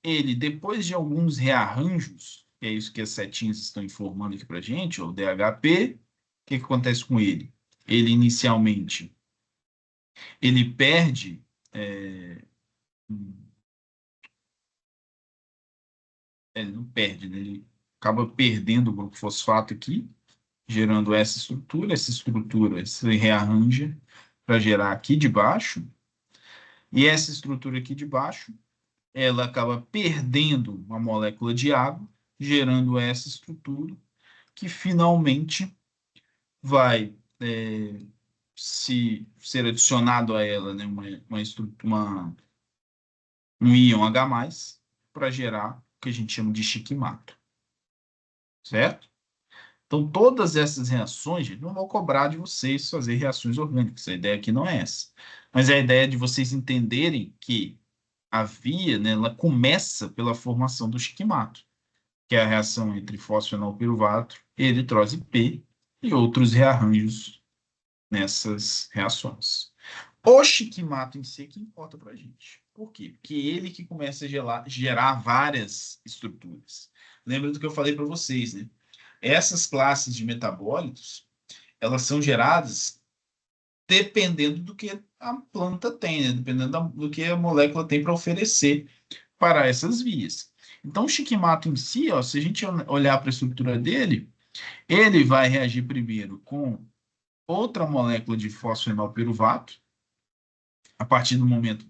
ele, depois de alguns rearranjos, que é isso que as setinhas estão informando aqui para a gente, o DHP, o que acontece com ele? Ele inicialmente, ele perde ele não perde, né? Ele acaba perdendo o grupo fosfato aqui, gerando essa estrutura se rearranja para gerar aqui de baixo, e essa estrutura aqui de baixo, ela acaba perdendo uma molécula de água, gerando essa estrutura, que finalmente vai ser adicionado a ela, né, um íon H+, para gerar o que a gente chama de chiquimato. Certo? Então, todas essas reações, gente, não vou cobrar de vocês fazer reações orgânicas. A ideia aqui não é essa. Mas a ideia é de vocês entenderem que a via, né, ela começa pela formação do chiquimato, que é a reação entre fosfenolpiruvato, eritrose P e outros rearranjos nessas reações. O chiquimato em si é que importa para a gente. Por quê? Porque ele que começa a gerar várias estruturas. Lembra do que eu falei para vocês, né? Essas classes de metabólitos, elas são geradas dependendo do que a planta tem, né? Dependendo do que a molécula tem para oferecer para essas vias. Então, o chiquimato em si, ó, se a gente olhar para a estrutura dele, ele vai reagir primeiro com outra molécula de fosfenolpiruvato. A partir do momento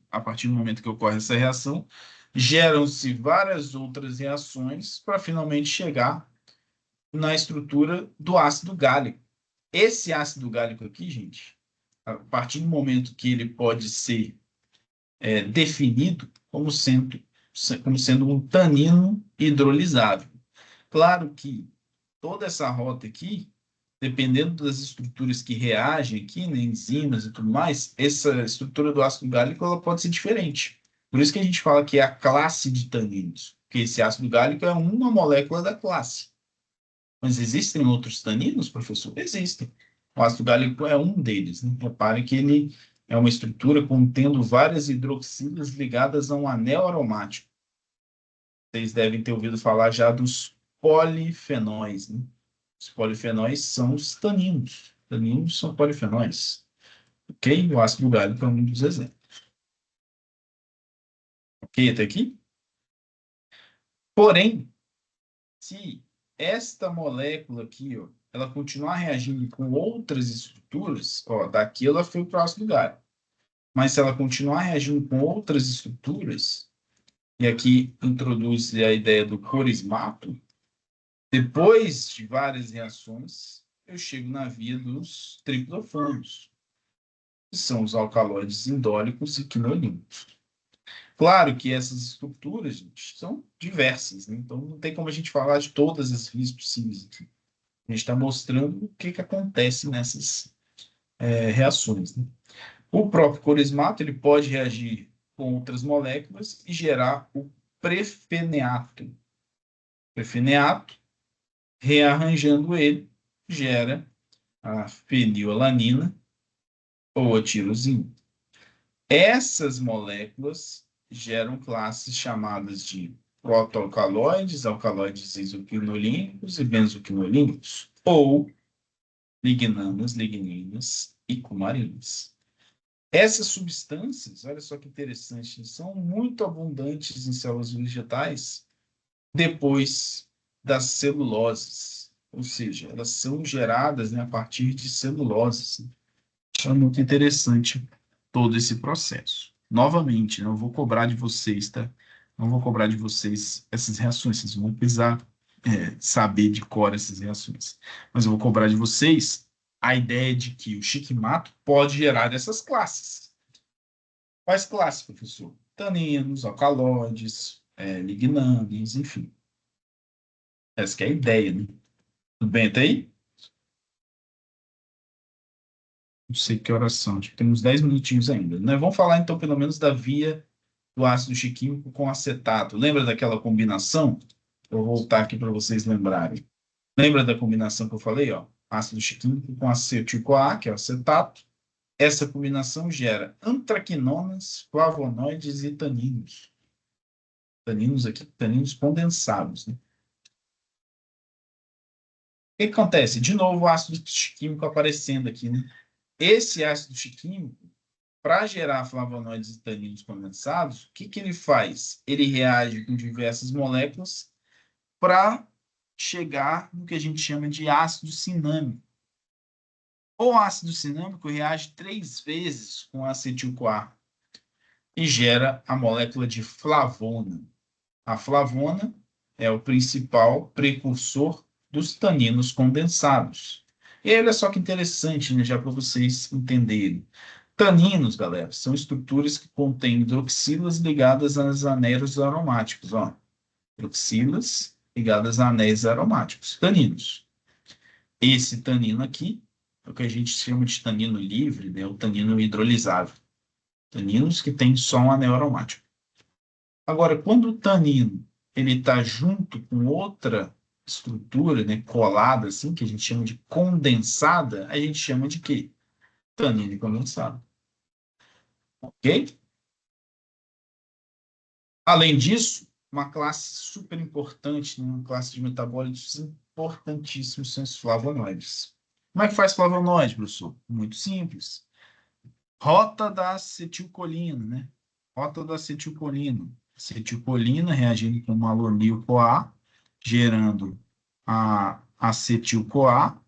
que ocorre essa reação, geram-se várias outras reações para finalmente chegar na estrutura do ácido gálico. Esse ácido gálico aqui, gente, a partir do momento que ele pode ser definido como sendo um tanino hidrolisável. Claro que toda essa rota aqui, dependendo das estruturas que reagem aqui, né, enzimas e tudo mais, essa estrutura do ácido gálico ela pode ser diferente. Por isso que a gente fala que é a classe de taninos, porque esse ácido gálico é uma molécula da classe. Mas existem outros taninos, professor? Existem. O ácido gálico é um deles. Né? Reparem que ele é uma estrutura contendo várias hidroxilas ligadas a um anel aromático. Vocês devem ter ouvido falar já dos polifenóis. Né? Os polifenóis são os taninos. Taninos são polifenóis. Ok? O ácido gálico é um dos exemplos. Ok, até aqui? Porém, se esta molécula aqui, ó, ela continuar reagindo com outras estruturas, ó, daqui ela foi para o ácido gálico. Mas se ela continuar reagindo com outras estruturas, e aqui introduz a ideia do corismato, depois de várias reações, eu chego na via dos triplofonos, que são os alcaloides indólicos e quinolínicos. Claro que essas estruturas, gente, são diversas, né? Então não tem como a gente falar de todas as vias possíveis aqui. A gente está mostrando o que acontece nessas reações, né? O próprio corismato ele pode reagir com outras moléculas e gerar o prefeneato. Prefeneato, rearranjando ele, gera a fenilalanina ou a tirosina. Essas moléculas geram classes chamadas de protoalcaloides, alcaloides isoquinolínicos e benzoquinolínicos, ou lignanas, ligninas e cumarinas. Essas substâncias, olha só que interessante, são muito abundantes em células vegetais depois das celuloses, ou seja, elas são geradas, né, a partir de celuloses. É muito interessante todo esse processo. Novamente, não vou cobrar de vocês, tá? Não vou cobrar de vocês essas reações, vocês vão precisar saber de cor essas reações. Mas eu vou cobrar de vocês a ideia de que o Shikamato pode gerar essas classes. Quais classes, professor? Taninos, alcaloides, lignanes, enfim. Essa que é a ideia, né? Tudo bem até aí? Não sei que horas são, acho que temos 10 minutinhos ainda. Nós vamos falar, então, pelo menos da via do ácido chiquímico com acetato. Lembra daquela combinação? Eu vou voltar aqui para vocês lembrarem. Lembra da combinação que eu falei? Ó? Ácido chiquímico com acetil-CoA, que é o acetato. Essa combinação gera antraquinonas, flavonoides e taninos. Taninos aqui, taninos condensados, né? O que acontece? De novo, o ácido chiquímico aparecendo aqui, né? Esse ácido chiquímico, para gerar flavonoides e taninos condensados, o que ele faz? Ele reage com diversas moléculas para chegar no que a gente chama de ácido cinâmico. O ácido cinâmico reage 3 vezes com acetil-CoA e gera a molécula de flavona. A flavona é o principal precursor dos taninos condensados. E olha só que interessante, né, já para vocês entenderem. Taninos, galera, são estruturas que contêm hidroxilas ligadas aos anéis aromáticos. Ó. Hidroxilas ligadas a anéis aromáticos. Taninos. Esse tanino aqui é o que a gente chama de tanino livre, né, o tanino hidrolisável. Taninos que têm só um anel aromático. Agora, quando o tanino ele está junto com outra estrutura, né, colada, assim, que a gente chama de condensada, a gente chama de quê? Tanino condensado. Ok? Além disso, uma classe super importante, né, uma classe de metabólitos importantíssimos são os flavonoides. Como é que faz flavonoide, professor? Muito simples. Rota da acetilcolina, né? Rota da acetilcolina. Acetilcolina reagindo com malonil-CoA, gerando a acetil-CoA.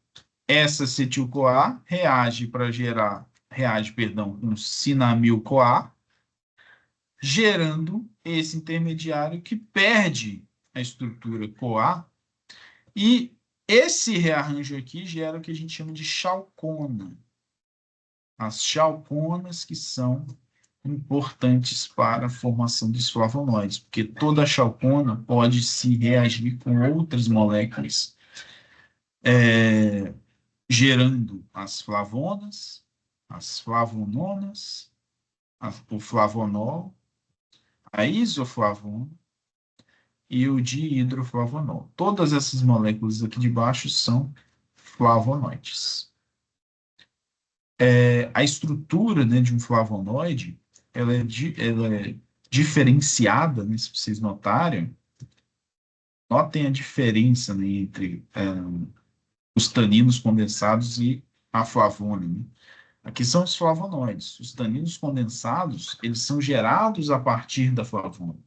Essa acetil-CoA reage com cinamil-CoA, gerando esse intermediário que perde a estrutura CoA, e esse rearranjo aqui gera o que a gente chama de chalcona. As chalconas que são importantes para a formação dos flavonoides, porque toda chalcona pode se reagir com outras moléculas, gerando as flavonas, as flavononas, o flavonol, a isoflavona e o dihidroflavonol. Todas essas moléculas aqui de baixo são flavonoides. A estrutura, né, de um flavonoide, ela é diferenciada, né, se vocês notarem, notem a diferença, né, entre os taninos condensados e a flavona, né? Aqui são os flavonoides. Os taninos condensados, eles são gerados a partir da flavona.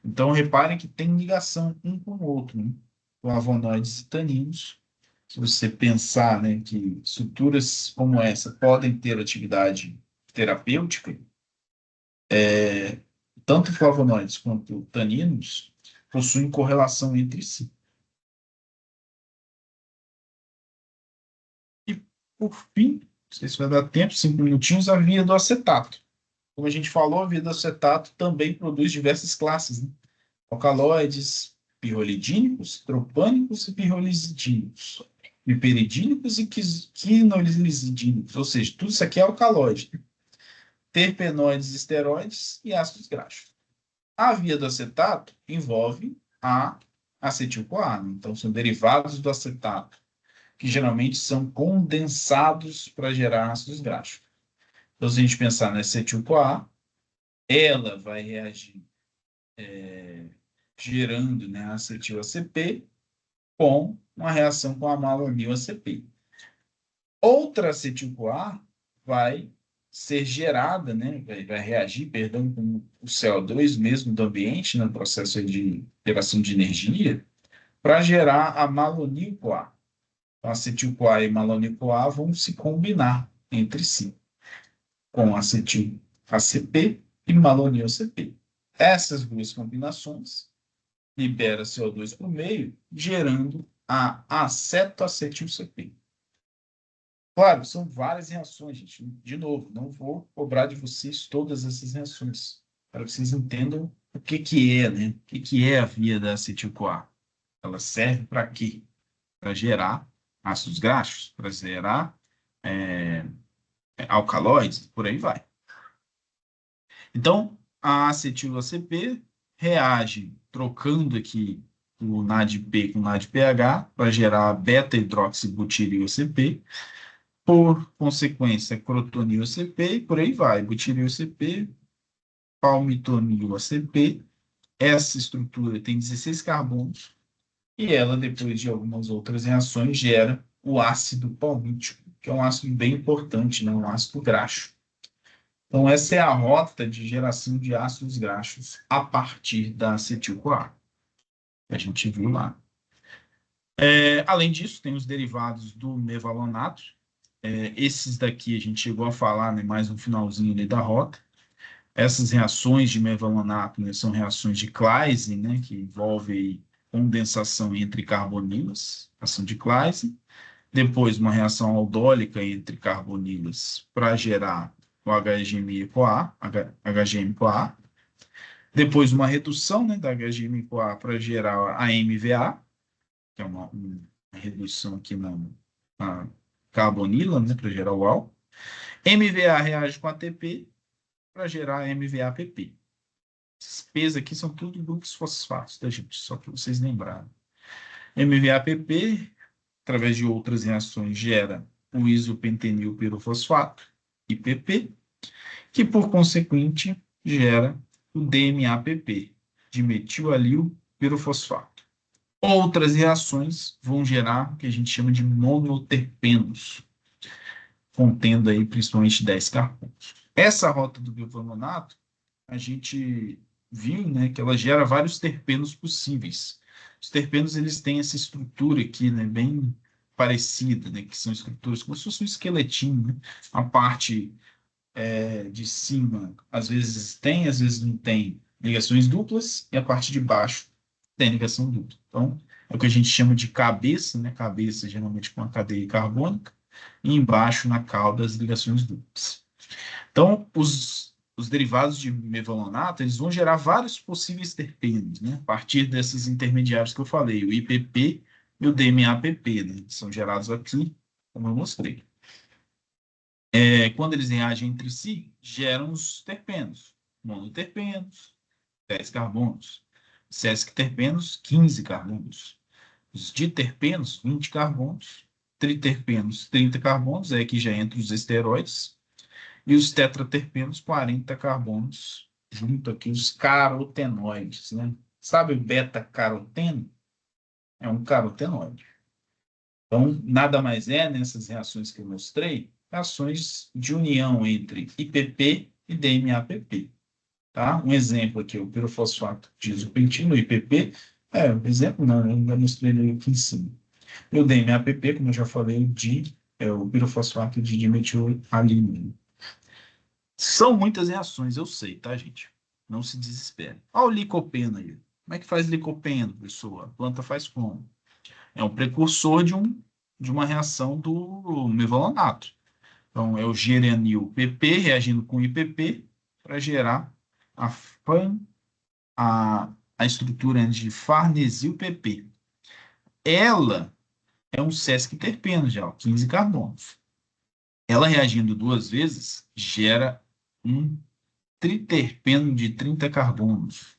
Então, reparem que tem ligação um com o outro, né? Flavonoides e taninos. Se você pensar, né, que estruturas como essa podem ter atividade terapêutica, tanto flavonoides quanto taninos possuem correlação entre si. E, por fim, não sei se vai dar tempo, 5 minutinhos, a via do acetato. Como a gente falou, a via do acetato também produz diversas classes, né? Alcaloides, pirrolidínicos, tropânicos e pirrolizidínicos, piperidínicos e quinolizidínicos, ou seja, tudo isso aqui é alcaloide, né? Terpenoides, esteroides e ácidos graxos. A via do acetato envolve a acetil-CoA, né? Então, são derivados do acetato, que geralmente são condensados para gerar ácidos graxos. Então, se a gente pensar na acetil-CoA, ela vai reagir gerando, né, acetil-ACP com uma reação com a malonil-ACP. Outra acetil-CoA vai ser gerada, né, vai reagir, perdão, com o CO2 mesmo do ambiente, no processo de geração de energia, para gerar a malonil-CoA. Então, acetil-CoA e malonil-CoA vão se combinar entre si, com acetil-ACP e malonil-ACP. Essas duas combinações libera CO2 para o meio, gerando a acetoacetil-CP. Claro, são várias reações, gente. De novo, não vou cobrar de vocês todas essas reações, para que vocês entendam o que que é, né? O que que é a via da acetil-CoA. Ela serve para quê? Para gerar ácidos graxos, para gerar alcaloides, por aí vai. Então, a acetil-ACP reage trocando aqui o NADP com o NADPH para gerar beta-hidroxibutiril-ACP, por consequência, crotonil-ACP e por aí vai, butiril-ACP, palmitonil-ACP. Essa estrutura tem 16 carbonos e ela, depois de algumas outras reações, gera o ácido palmítico, que é um ácido bem importante, né? Um ácido graxo. Então, essa é a rota de geração de ácidos graxos a partir da acetil-CoA, que a gente viu lá. Além disso, tem os derivados do mevalonato. Esses daqui a gente chegou a falar, né, mais no finalzinho ali da rota. Essas reações de mevalonato, né, são reações de Claisen, né, que envolvem condensação entre carbonilas, ação de Claisen. Depois, uma reação aldólica entre carbonilas para gerar o HGM-CoA. Depois, uma redução, né, da HGM-CoA para gerar a MVA, que é uma redução aqui na carbonila, né, para gerar o álcool. MVA reage com ATP para gerar MVAPP. Esses P's aqui são tudo grupos fosfatos, tá, gente? Só para vocês lembrarem. MVAPP, através de outras reações, gera o isopentenil pirofosfato, IPP, que, por consequente, gera o DMAPP, dimetilalil pirofosfato. Outras reações vão gerar o que a gente chama de monoterpenos, contendo aí principalmente 10 carbonos. Essa rota do bicarbonato, a gente viu, né, que ela gera vários terpenos possíveis. Os terpenos, eles têm essa estrutura aqui, né, bem parecida, né, que são estruturas como se fosse um esqueletinho, né? A parte de cima, às vezes tem, às vezes não tem ligações duplas, e a parte de baixo tem ligação dupla. Então, é o que a gente chama de cabeça, né? Cabeça geralmente com a cadeia carbônica, e embaixo, na cauda, as ligações duplas. Então, os derivados de mevalonato, eles vão gerar vários possíveis terpenos, né? A partir desses intermediários que eu falei, o IPP e o DMAPP, né? São gerados aqui, como eu mostrei. Quando eles reagem entre si, geram os terpenos, monoterpenos, 10 carbonos, sesquiterpenos, 15 carbonos, os diterpenos, 20 carbonos, triterpenos, 30 carbonos, aqui já entra os esteroides, e os tetraterpenos, 40 carbonos, junto aqui os carotenoides, né? Sabe o beta-caroteno? É um carotenoide. Então, nada mais é, nessas reações que eu mostrei, reações de união entre IPP e DMAPP. Tá? Um exemplo aqui, o pirofosfato de isopentilo, IPP, um exemplo, não, eu ainda mostrei ele aqui em cima. E o DMAPP, como eu já falei, o pirofosfato de dimetilamina. São muitas reações, eu sei, tá, gente? Não se desespere. Olha o licopeno aí. Como é que faz licopeno, pessoa? A planta faz como? É um precursor de uma reação do mevalonato. Então, é o geranil-PP reagindo com IPP para gerar a estrutura de farnesil-PP. Ela é um sesquiterpeno já, 15 carbonos. Ela reagindo duas vezes gera um triterpeno de 30 carbonos,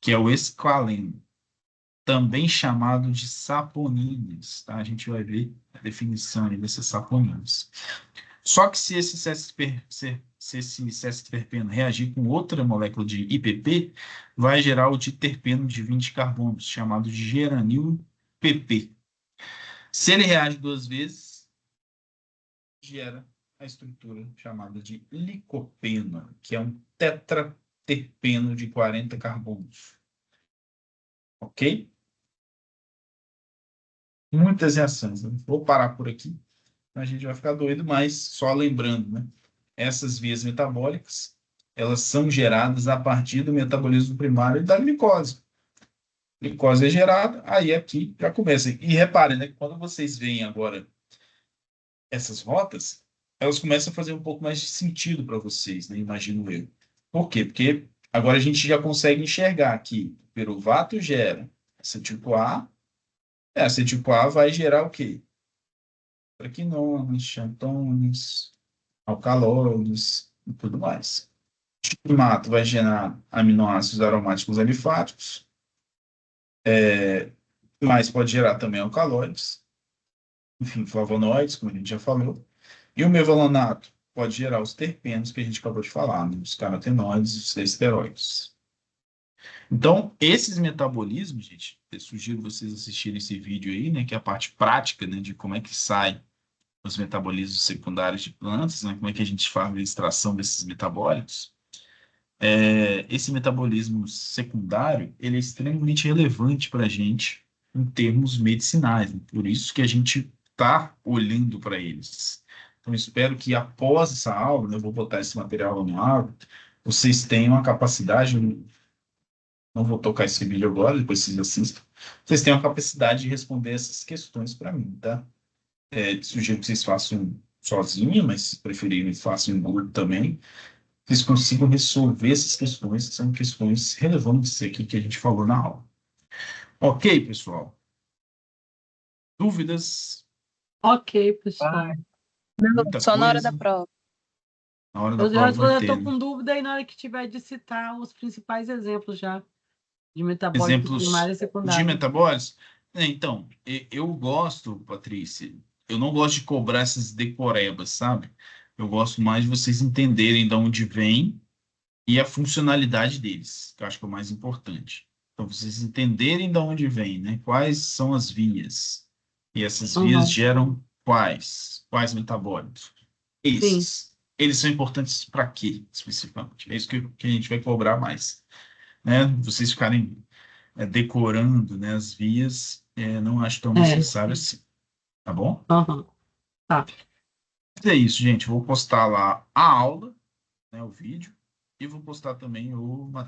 que é o esqualeno, também chamado de saponines, tá? A gente vai ver a definição aí desses saponines. Só que se esse sesquiterpeno reagir com outra molécula de IPP, vai gerar o diterpeno de 20 carbonos, chamado de geranil-PP. Se ele reage duas vezes, gera a estrutura chamada de licopeno, que é um tetraterpeno de 40 carbonos. Ok? Muitas reações. Né? Vou parar por aqui. A gente vai ficar doido, mas só lembrando, né? Essas vias metabólicas, elas são geradas a partir do metabolismo primário da glicose. A glicose é gerada, aí aqui já começa. E reparem, né? Quando vocês veem agora essas rotas, elas começam a fazer um pouco mais de sentido para vocês, né? Imagino eu. Por quê? Porque agora a gente já consegue enxergar que o piruvato gera acetil-CoA, acetil-CoA vai gerar o quê? Traquinones, xantones, alcaloides e tudo mais. O timato vai gerar aminoácidos aromáticos alifáticos, mas pode gerar também alcaloides, enfim, flavonoides, como a gente já falou. E o mevalonato pode gerar os terpenos que a gente acabou de falar, né? Os carotenoides e os esteroides. Então, esses metabolismos, gente, eu sugiro vocês assistirem esse vídeo aí, né, que é a parte prática, né, de como é que sai os metabolismos secundários de plantas, né, como é que a gente faz a extração desses metabólitos. Esse metabolismo secundário, ele é extremamente relevante para a gente em termos medicinais, né? Por isso que a gente está olhando para eles. Então, espero que após essa aula, né, eu vou botar esse material no aula, vocês tenham a capacidade, não vou tocar esse vídeo agora, depois vocês assistam, vocês tenham a capacidade de responder essas questões para mim, tá? Sugiro que vocês façam sozinho, mas se preferirem, façam em grupo também. Vocês consigam resolver essas questões, que são questões relevantes aqui que a gente falou na aula. Ok, pessoal? Dúvidas? Ok, pessoal. Muita Só na hora coisa. da prova. Na hora da Eu prova vai já ter, estou né? com dúvida e na hora que tiver de citar os principais exemplos já de metabólicos Exemplos primários e de secundários. metabólicos? Então, eu gosto, Patrícia, eu não gosto de cobrar essas decorebas, sabe? Eu gosto mais de vocês entenderem de onde vem e a funcionalidade deles, que eu acho que é o mais importante. Então, vocês entenderem de onde vem, né? Quais são as vias. E essas vias geram quais metabólitos? Esses. Eles são importantes para quê, especificamente? É isso que a gente vai cobrar mais. Né? Vocês ficarem decorando, né, as vias, não acho tão necessário assim. Tá bom? Tá. Mas é isso, gente. Vou postar lá a aula, né, o vídeo, e vou postar também o material.